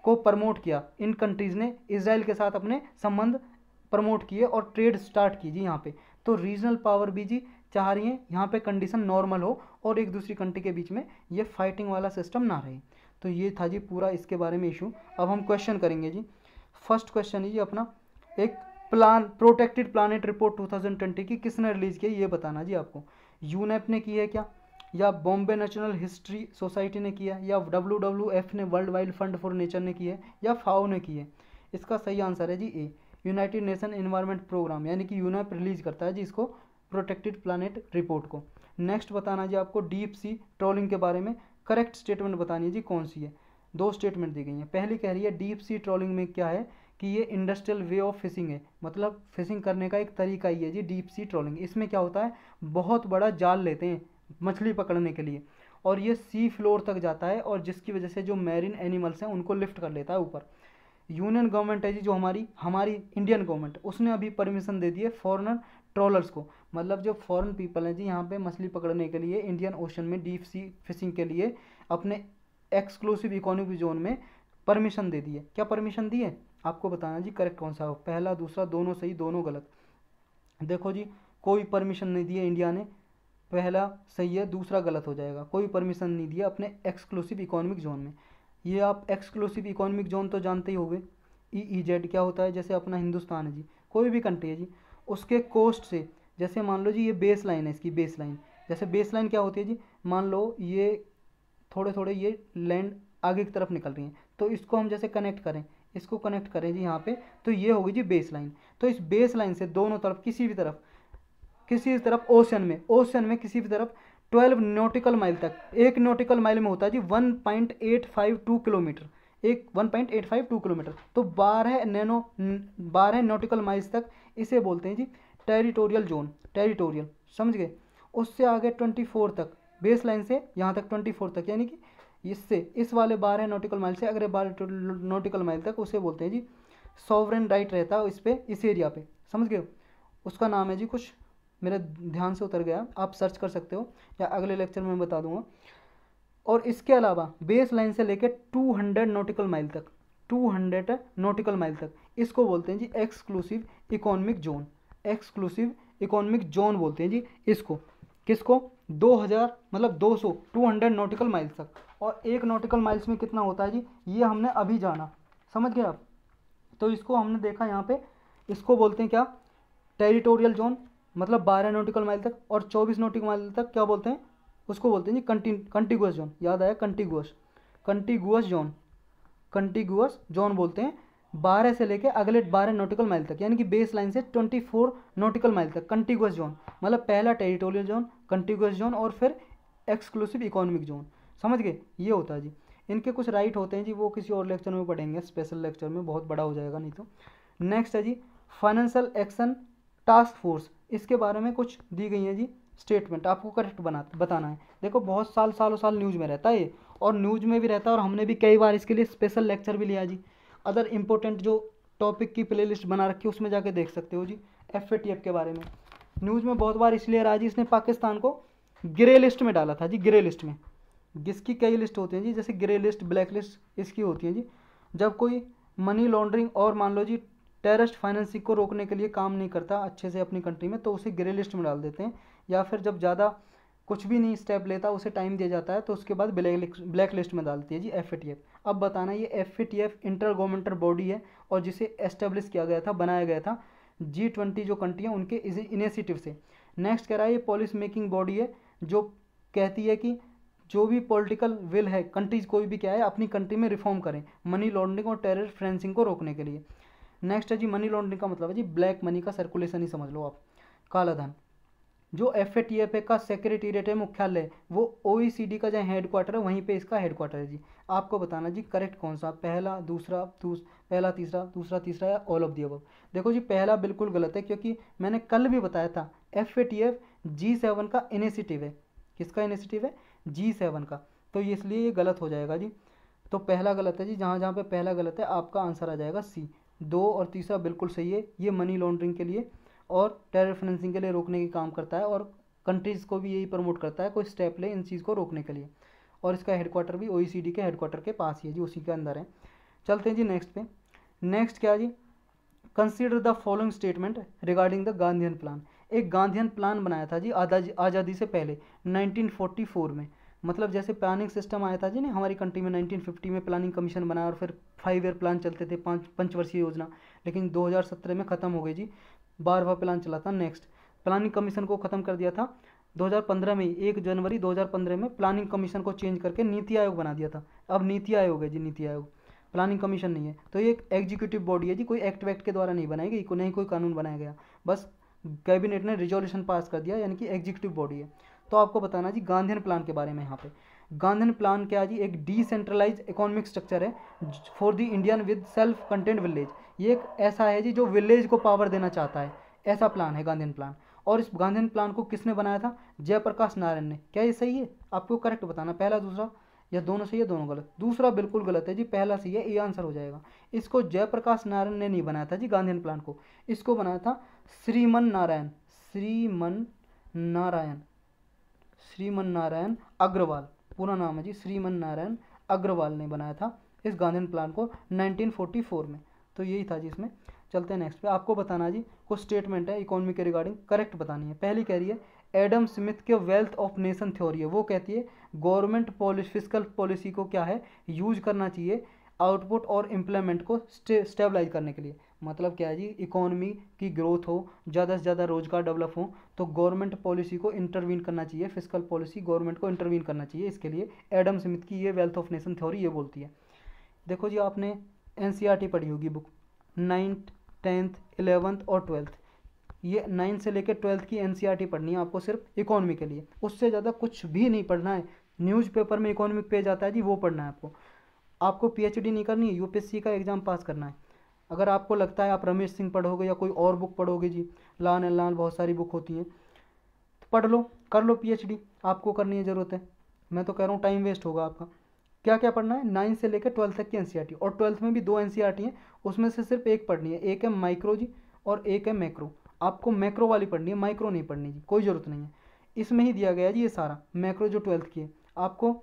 को प्रमोट किया। इन कंट्रीज़ ने इसराइल के साथ अपने संबंध प्रमोट किए और ट्रेड स्टार्ट की जी यहाँ पे। तो रीजनल पावर भी जी चाह रही है यहाँ पे कंडीशन नॉर्मल हो और एक दूसरी कंट्री के बीच में ये फाइटिंग वाला सिस्टम ना रहे। तो ये था जी पूरा इसके बारे में इशू। अब हम क्वेश्चन करेंगे जी। फर्स्ट क्वेश्चन है जी अपना, एक प्रोटेक्टेड प्लानिट रिपोर्ट 2020 की किसने रिलीज़ की ये बताना जी आपको। यूनेप ने की है क्या, या बॉम्बे नेशनल हिस्ट्री सोसाइटी ने किया है, या WWF ने, world wide fund for nature ने की है, या फाओ ने की है। इसका सही आंसर है जी ए, यूनाइटेड नेशन एनवायरनमेंट प्रोग्राम, यानी कि यूनेप रिलीज करता है जी इसको, प्रोटेक्टेड प्लानिट रिपोर्ट को। नेक्स्ट बताना जी आपको डीप सी ट्रोलिंग के बारे में करेक्ट स्टेटमेंट बतानी है जी कौन सी है। 2 स्टेटमेंट दी गई हैं। पहली कह रही है डीप सी ट्रोलिंग में क्या है कि ये इंडस्ट्रियल वे ऑफ फिशिंग है, मतलब फिशिंग करने का एक तरीका ही है जी डीप सी ट्रोलिंग। इसमें क्या होता है, बहुत बड़ा जाल लेते हैं मछली पकड़ने के लिए और ये सी फ्लोर तक जाता है और जिसकी वजह से जो मैरीन एनिमल्स हैं उनको लिफ्ट कर लेता है ऊपर। यूनियन गवर्नमेंट है जी जो हमारी इंडियन गवर्नमेंट, उसने अभी परमिशन दे दी है फॉरेनर ट्रोलर्स को, मतलब जो फॉरेन पीपल हैं जी यहाँ पे मछली पकड़ने के लिए इंडियन ओशन में डीप सी फिशिंग के लिए अपने एक्सक्लूसिव इकोनॉमिक जोन में परमिशन दे दी है। क्या परमिशन दी है आपको बताना जी करेक्ट कौन सा हो, पहला दूसरा दोनों सही दोनों गलत। देखो जी कोई परमिशन नहीं दी है इंडिया ने, पहला सही है दूसरा गलत हो जाएगा। कोई परमिशन नहीं दिया अपने एक्सक्लूसिव इकोनॉमिक जोन में। ये आप एक्सक्लूसिव इकोनॉमिक जोन तो जानते ही होंगे, EEZ क्या होता है, जैसे अपना हिंदुस्तान है जी, कोई भी कंट्री है जी, उसके कोस्ट से, जैसे मान लो जी ये बेस लाइन है, इसकी बेस लाइन, जैसे बेस लाइन क्या होती है जी, मान लो ये थोड़े थोड़े ये लैंड आगे की तरफ निकल रही हैं। तो इसको हम जैसे कनेक्ट करें, इसको कनेक्ट करें जी यहाँ पे, तो ये होगी जी बेस लाइन। तो इस बेस लाइन से दोनों तरफ किसी भी तरफ ओशन में किसी भी तरफ 12 नॉटिकल माइल तक, 1 नॉटिकल माइल में होता है जी 1.852 किलोमीटर, 1.852 किलोमीटर। तो 12 नॉटिकल माइल्स तक इसे बोलते हैं जी टेरिटोरियल जोन, टेरिटोरियल, समझ गए। उससे आगे 24 तक, बेस लाइन से यहाँ तक 24 तक, यानी कि इससे इस वाले 12 नॉटिकल माइल से अगले 12 नॉटिकल माइल तक उसे बोलते हैं जी सॉवरेन राइट रहता है इस पे, इस एरिया पे, समझ गए। उसका नाम है जी, कुछ मेरे ध्यान से उतर गया, आप सर्च कर सकते हो या अगले लेक्चर में मैं बता दूंगा। और इसके अलावा बेस लाइन से लेकर 200 नॉटिकल माइल तक, 200 नॉटिकल माइल तक इसको बोलते हैं जी exclusive economic zone, exclusive economic zone बोलते हैं जी इसको। किसको? 2000 मतलब 200 नॉटिकल माइल्स तक। और 1 नॉटिकल माइल्स में कितना होता है जी, ये हमने अभी जाना, समझ गए आप। तो इसको हमने देखा यहाँ पे, इसको बोलते हैं क्या, टेरिटोरियल जोन, मतलब 12 नॉटिकल माइल तक। और 24 नॉटिकल माइल तक क्या बोलते हैं, उसको बोलते हैं जी कंटिगुअस जोन, याद आया, कंटिगुअस जोन बोलते हैं 12 से लेके अगले 12 नॉटिकल माइल तक, यानी कि बेस लाइन से 24 नॉटिकल माइल तक कंटिगुअस जोन, मतलब पहला टेरिटोरियल जोन, कंटिगुअस जोन और फिर एक्सक्लूसिव इकोनॉमिक जोन, समझ गए। ये होता है जी। इनके कुछ राइट होते हैं जी, वो किसी और लेक्चर में पढ़ेंगे, स्पेशल लेक्चर में, बहुत बड़ा हो जाएगा नहीं तो। नेक्स्ट है जी फाइनेंशियल एक्शन टास्क फोर्स, इसके बारे में कुछ दी गई है जी स्टेटमेंट, आपको करेक्ट बताना है। देखो बहुत सालों साल न्यूज़ में रहता है ये, और न्यूज़ में भी रहता है, और हमने भी कई बार इसके लिए स्पेशल लेक्चर भी लिया जी। अदर इंपॉर्टेंट जो टॉपिक की प्लेलिस्ट बना रखी है उसमें जाके देख सकते हो जी FATF के बारे में। न्यूज़ में बहुत बार इसलिए रहा जी, इसने पाकिस्तान को ग्रे लिस्ट में डाला था जी, ग्रे लिस्ट में। जिसकी कई लिस्ट होती हैं जी, जैसे ग्रे लिस्ट, ब्लैक लिस्ट इसकी होती है जी। जब कोई मनी लॉन्ड्रिंग और मान लो जी टेररिस्ट फाइनेंसिंग को रोकने के लिए काम नहीं करता अच्छे से अपनी कंट्री में, तो उसे ग्रे लिस्ट में डाल देते हैं। या फिर जब ज़्यादा कुछ भी नहीं स्टेप लेता, उसे टाइम दिया जाता है, तो उसके बाद ब्लैक लिस्ट में डालती है जी FATF। अब बताना, ये FATF इंटर गवर्नमेंटल बॉडी है, और जिसे एस्टेब्लिश किया गया था, बनाया गया था G20 जो कंट्री हैं उनके इनिशिएटिव से। नेक्स्ट कह रहा है ये पॉलिसी मेकिंग बॉडी है, जो कहती है कि जो भी पॉलिटिकल विल है कंट्रीज कोई भी क्या है अपनी कंट्री में रिफॉर्म करें मनी लॉन्ड्रिंग और टेरर फाइनेंसिंग को रोकने के लिए। नेक्स्ट है जी मनी लॉन्ड्रिंग का मतलब है जी ब्लैक मनी का सर्कुलेशन ही समझ लो आप, काला धन। जो FATF का सेक्रेटेरिएट है, मुख्यालय, वो OECD का जो हेडक्वार्टर है वहीं पे इसका हेडक्वार्टर है जी। आपको बताना जी करेक्ट कौन सा, पहला, पहला, तीसरा, दूसरा, तीसरा, या ऑल ऑफ दी अबव। देखो जी पहला बिल्कुल गलत है, क्योंकि मैंने कल भी बताया था FATF G7 का इनिशिएटिव है। किसका इनिशिएटिव है? G7 का। तो इसलिए ये गलत हो जाएगा जी। तो पहला गलत है जी, जहाँ जहाँ पे पहला गलत है आपका आंसर आ जाएगा C। 2 और तीसरा बिल्कुल सही है। ये मनी लॉन्ड्रिंग के लिए और टेरर फाइनेंसिंग के लिए रोकने की काम करता है, और कंट्रीज़ को भी यही प्रमोट करता है कोई स्टेप ले इन चीज़ को रोकने के लिए। और इसका हेडक्वार्टर भी OECD के हेडक्वार्टर के पास ही है जी, उसी के अंदर है। चलते हैं जी नेक्स्ट पे। नेक्स्ट क्या जी, consider the following statement regarding the Gandhian plan. एक गांधीयन प्लान बनाया था जी आज़ादी से पहले 1944 में। मतलब जैसे प्लानिंग सिस्टम आया था जी ना हमारी कंट्री में 1950 में, प्लानिंग कमीशन बनाया और फिर 5 ईयर प्लान चलते थे, पंचवर्षीय योजना। लेकिन 2017 में ख़त्म हो गई जी, 12वां प्लान चला था। नेक्स्ट प्लानिंग कमीशन को ख़त्म कर दिया था 2015 में, 1 जनवरी 2015 में प्लानिंग कमीशन को चेंज करके नीति आयोग बना दिया था। अब नीति आयोग है जी, नीति आयोग, प्लानिंग कमीशन नहीं है। तो ये एक एग्जीक्यूटिव बॉडी है जी, कोई एक्ट वैक्ट के द्वारा नहीं बनाई गई, नहीं कोई कानून बनाया गया, बस कैबिनेट ने रिजोल्यूशन पास कर दिया, यानी कि एग्जीक्यूटिव बॉडी है। तो आपको बताना जी गांधीयन प्लान के बारे में। यहाँ पे गांधीयन प्लान क्या जी, एक डिसेंट्रलाइज इकोनॉमिक स्ट्रक्चर है for the Indian with self content village. ये एक ऐसा है जी जो विलेज को पावर देना चाहता है, ऐसा प्लान है गांधीयन प्लान। और इस गांधीयन प्लान को किसने बनाया था? जयप्रकाश नारायण ने। क्या ये सही है? आपको करेक्ट बताना, पहला, दूसरा, या दोनों सही है दोनों गलत। दूसरा बिल्कुल गलत है जी, पहला सही है, ये आंसर हो जाएगा। इसको जयप्रकाश नारायण ने नहीं बनाया था जी गांधीयन प्लान को, इसको बनाया था श्रीमन नारायण अग्रवाल, पूरा नाम है जी श्रीमन नारायण अग्रवाल ने बनाया था इस गांधीयन प्लान को 1944 में। तो यही था जी इसमें। चलते हैं नेक्स्ट पे। आपको बताना जी कुछ स्टेटमेंट है इकोनॉमी के रिगार्डिंग, करेक्ट बतानी है। पहली कह रही है एडम स्मिथ के वेल्थ ऑफ नेशन थ्योरी है, वो कहती है गवर्नमेंट फिस्कल पॉलिसी को क्या है यूज करना चाहिए आउटपुट और एम्प्लॉयमेंट को स्टेबलाइज करने के लिए। मतलब क्या है जी, इकोनॉमी की ग्रोथ हो, ज़्यादा से ज़्यादा रोजगार डेवलप हो, तो गवर्नमेंट पॉलिसी को इंटरवीन करना चाहिए, फिस्कल पॉलिसी गवर्नमेंट को इंटरवीन करना चाहिए। इसके लिए एडम स्मिथ की ये वेल्थ ऑफ नेशन थ्योरी ये बोलती है। देखो जी, आपने एनसीईआरटी पढ़ी होगी बुक, 9th 10th 11th और 12th, ये 9 से लेकर 12th की एनसीईआरटी पढ़नी है आपको सिर्फ इकोनॉमी के लिए, उससे ज़्यादा कुछ भी नहीं पढ़ना है। न्यूज़पेपर में इकोनॉमिक पेज आता है जी, वो पढ़ना है आपको। आपको पीएचडी नहीं करनी है, यूपीएससी का एग्ज़ाम पास करना है। अगर आपको लगता है आप रमेश सिंह पढ़ोगे या कोई और बुक पढ़ोगे जी, लान एंड लान बहुत सारी बुक होती हैं, तो पढ़ लो, कर लो पीएचडी, आपको करनी है, ज़रूरत है। मैं तो कह रहा हूँ टाइम वेस्ट होगा आपका। क्या क्या पढ़ना है, 9 से लेकर 12 तक की एनसीईआरटी, और 12th में भी 2 एनसीईआरटी हैं, उसमें से सिर्फ एक पढ़नी है, एक है माइक्रो जी और एक है मैक्रो। आपको मैक्रो वाली पढ़नी है, माइक्रो नहीं पढ़नी जी, कोई ज़रूरत नहीं है। इसमें ही दिया गया जी ये सारा, मैक्रो जो 12th की है आपको।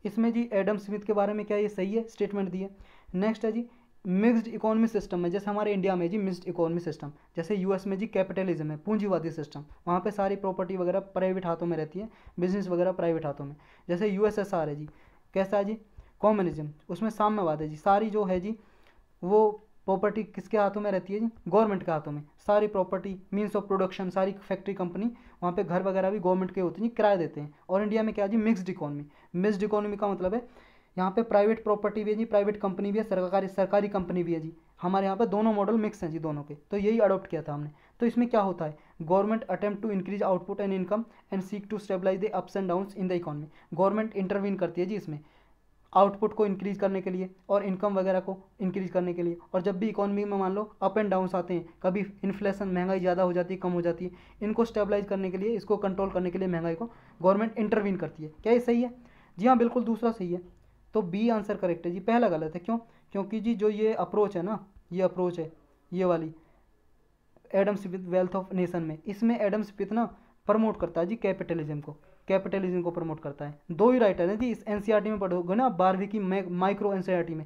इसमें जी एडम स्मिथ के बारे में क्या ये सही है स्टेटमेंट दी है। नेक्स्ट है जी मिक्स्ड इकोनॉमी सिस्टम है, जैसे हमारे इंडिया में जी मिक्स्ड इकोनॉमी सिस्टम, जैसे यूएस में जी कैपिटलिज्म है, पूंजीवादी सिस्टम, वहाँ पे सारी प्रॉपर्टी वगैरह प्राइवेट हाथों में रहती है, बिजनेस वगैरह प्राइवेट हाथों में। जैसे यूएसएसआर है जी, कैसा है जी, कम्युनिज्म, उसमें साम्यवाद है जी, सारी जो है जी वो प्रॉपर्टी किसके हाथों में रहती है जी, गवर्नमेंट के हाथों में। सारी प्रॉपर्टी मीन्स ऑफ प्रोडक्शन, सारी फैक्ट्री कंपनी, वहाँ पे घर वगैरह भी गवर्नमेंट के होते हैं जी, किराए देते हैं। और इंडिया में क्या है जी, मिक्स्ड इकोनॉमी। मिक्स्ड इकोनॉमी का मतलब है यहाँ पे प्राइवेट प्रॉपर्टी भी है जी, प्राइवेट कंपनी भी है, सरकारी कंपनी भी है जी। हमारे यहाँ पे दोनों मॉडल मिक्स हैं जी दोनों के, तो यही अडॉप्ट किया था हमने। तो इसमें क्या होता है, government attempt to increase output and income and seek to stabilise the ups and downs in the economy. Government intervene करती है जी इसमें, आउटपुट को इंक्रीज़ करने के लिए और इनकम वगैरह को इंक्रीज़ करने के लिए। और जब भी इकोनॉमी में मान लो अप एंड डाउन्स आते हैं, कभी इन्फ्लेशन, महंगाई ज़्यादा हो जाती है, कम हो जाती है, इनको स्टेबलाइज करने के लिए, इसको कंट्रोल करने के लिए महंगाई को गवर्नमेंट इंटरवीन करती है। क्या ये सही है जी? हाँ बिल्कुल, दूसरा सही है। तो बी आंसर करेक्ट है जी, पहला गलत है। क्यों? क्योंकि जी जो ये अप्रोच है ना, ये अप्रोच है ये वाली Adam Smith wealth of nation में, इसमें एडम स्मिथ ना प्रमोट करता है जी कैपिटलिज्म को, कैपिटलिज्म को प्रमोट करता है। दो ही राइटर हैं जी, इस एनसीईआरटी में पढ़ोगे ना 12वीं की माइक्रो एनसीईआरटी में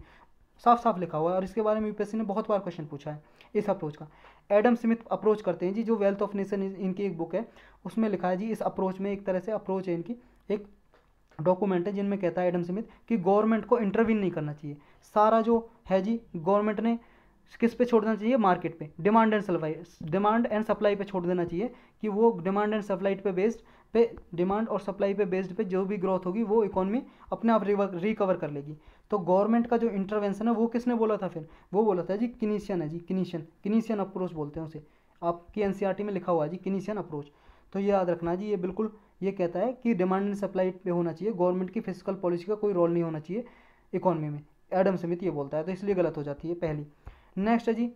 साफ साफ लिखा हुआ है, और इसके बारे में यूपीएससी ने बहुत बार क्वेश्चन पूछा है इस अप्रोच का। एडम स्मिथ अप्रोच करते हैं जी, जो वेल्थ ऑफ नेशन इनकी एक बुक है, उसमें लिखा है जी इस अप्रोच में, एक तरह से अप्रोच है इनकी, एक डॉक्यूमेंट है जिनमें कहता है एडम स्मिथ कि गवर्नमेंट को इंटरवीन नहीं करना चाहिए। सारा जो है जी गवर्नमेंट ने किस पे छोड़ देना चाहिए, मार्केट पे, डिमांड एंड सप्लाई पे छोड़ देना चाहिए, कि वो डिमांड एंड सप्लाई पे बेस्ड पे, डिमांड और सप्लाई पे बेस्ड पे जो भी ग्रोथ होगी वो इकोनॉमी अपने आप रिकवर कर लेगी। तो गवर्नमेंट का जो इंटरवेंशन है वो किसने बोला था फिर, वो बोला था जी किनीशियन है जी, किनीशियन अप्रोच बोलते हैं उसे, आपकी एनसीईआरटी में लिखा हुआ है जी किनीशियन अप्रोच। तो ये याद रखना जी, ये बिल्कुल ये कहता है कि डिमांड एंड सप्लाई पे होना चाहिए, गवर्नमेंट की फिजिकल पॉलिसी का कोई रोल नहीं होना चाहिए इकोनॉमी में, एडम स्मिथ ये बोलता है, तो इसलिए गलत हो जाती है पहली। नेक्स्ट है जी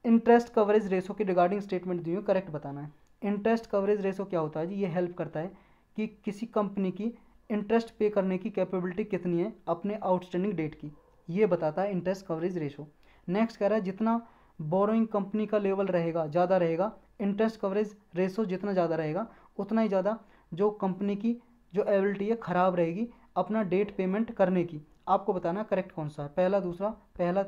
इंटरेस्ट कवरेज रेशो की रिगार्डिंग स्टेटमेंट दी हुई, करेक्ट बताना है। इंटरेस्ट कवरेज रेशो क्या होता है जी, ये हेल्प करता है कि किसी कंपनी की इंटरेस्ट पे करने की कैपेबिलिटी कितनी है अपने आउटस्टैंडिंग डेट की, ये बताता है इंटरेस्ट कवरेज रेशो। नेक्स्ट कह रहा है जितना बोरोइंग कंपनी का लेवल रहेगा, ज़्यादा रहेगा, इंटरेस्ट कवरेज रेशो जितना ज़्यादा रहेगा उतना ही ज़्यादा जो कंपनी की जो एबिलिटी है ख़राब रहेगी अपना डेट पेमेंट करने की। आपको बताना करेक्ट कौन सा है, पहला दूसरा, पहला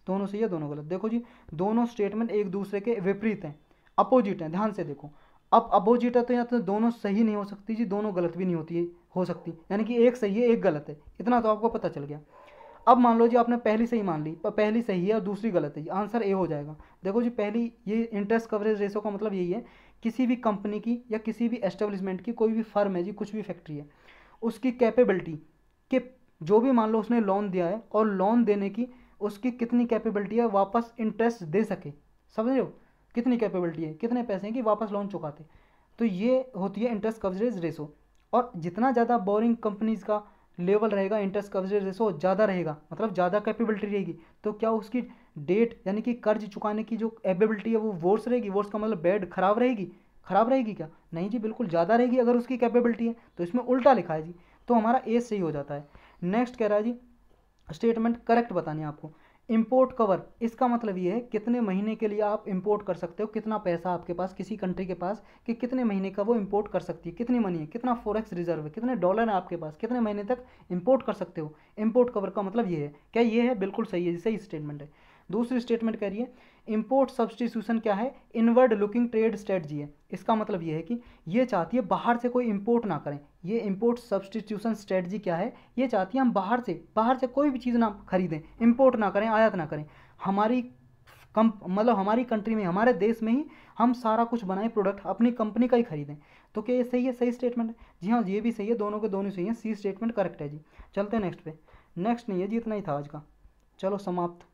दोनों सही है दोनों गलत। देखो जी दोनों स्टेटमेंट एक दूसरे के विपरीत हैं, अपोजिट हैं, ध्यान से देखो। अब अपोजिट है तो या तो दोनों सही नहीं हो सकती जी, दोनों गलत भी नहीं होती है, हो सकती, यानी कि एक सही है एक गलत है, इतना तो आपको पता चल गया। अब मान लो जी आपने पहली सही मान ली, पर पहली सही है और दूसरी गलत है, आंसर ए हो जाएगा। देखो जी पहली, ये इंटरेस्ट कवरेज रेशो का मतलब यही है, किसी भी कंपनी की या किसी भी एस्टेब्लिशमेंट की, कोई भी फर्म है जी, कुछ भी फैक्ट्री है, उसकी कैपेबिलिटी कि जो भी मान लो उसने लोन दिया है और लोन देने की उसकी कितनी कैपेबिलिटी है वापस इंटरेस्ट दे सके, समझ रहे हो, कितनी कैपेबिलिटी है, कितने पैसे हैं कि वापस लोन चुकाते, तो ये होती है इंटरेस्ट कवरेज रेशो। और जितना ज़्यादा बोरिंग कंपनीज का लेवल रहेगा, इंटरेस्ट कवरेज रेशो ज़्यादा रहेगा, मतलब ज़्यादा कैपेबिलिटी रहेगी, तो क्या उसकी डेट यानी कि कर्ज चुकाने की जो एबिलिटी है वो वर्स रहेगी, वर्स का मतलब बैड, खराब रहेगी, खराब रहेगी क्या, नहीं जी बिल्कुल ज़्यादा रहेगी अगर उसकी कैपेबिलिटी है, तो इसमें उल्टा लिखा है जी, तो हमारा ए सही हो जाता है। नेक्स्ट कह रहा है जी स्टेटमेंट करेक्ट बतानी है आपको। इंपोर्ट कवर, इसका मतलब ये है कितने महीने के लिए आप इंपोर्ट कर सकते हो, कितना पैसा आपके पास, किसी कंट्री के पास, कि कितने महीने का वो इंपोर्ट कर सकती है, कितनी मनी है, कितना फॉरेक्स रिजर्व है, कितने डॉलर है आपके पास, कितने महीने तक इंपोर्ट कर सकते हो। इंपोर्ट कवर का मतलब ये है, क्या ये है, बिल्कुल सही है, सही स्टेटमेंट है। दूसरी स्टेटमेंट कह रही है इंपोर्ट सब्सटीट्यूशन क्या है, इनवर्ड लुकिंग ट्रेड स्ट्रेटजी है। इसका मतलब ये है कि ये चाहती है बाहर से कोई इंपोर्ट ना करें। ये इंपोर्ट सब्सटीट्यूशन स्ट्रेटजी क्या है, ये चाहती है हम बाहर से कोई भी चीज़ ना खरीदें, इंपोर्ट ना करें, आयात ना करें, हमारी मतलब हमारी कंट्री में, हमारे देश में ही हम सारा कुछ बनाएं, प्रोडक्ट अपनी कंपनी का ही खरीदें। तो क्या ये सही है, सही स्टेटमेंट है? जी हाँ, ये भी सही है, दोनों के दोनों सही हैं, सी स्टेटमेंट करेक्ट है जी। चलते हैं नेक्स्ट पे। नेक्स्ट नहीं है जी, इतना ही था आज का, चलो समाप्त।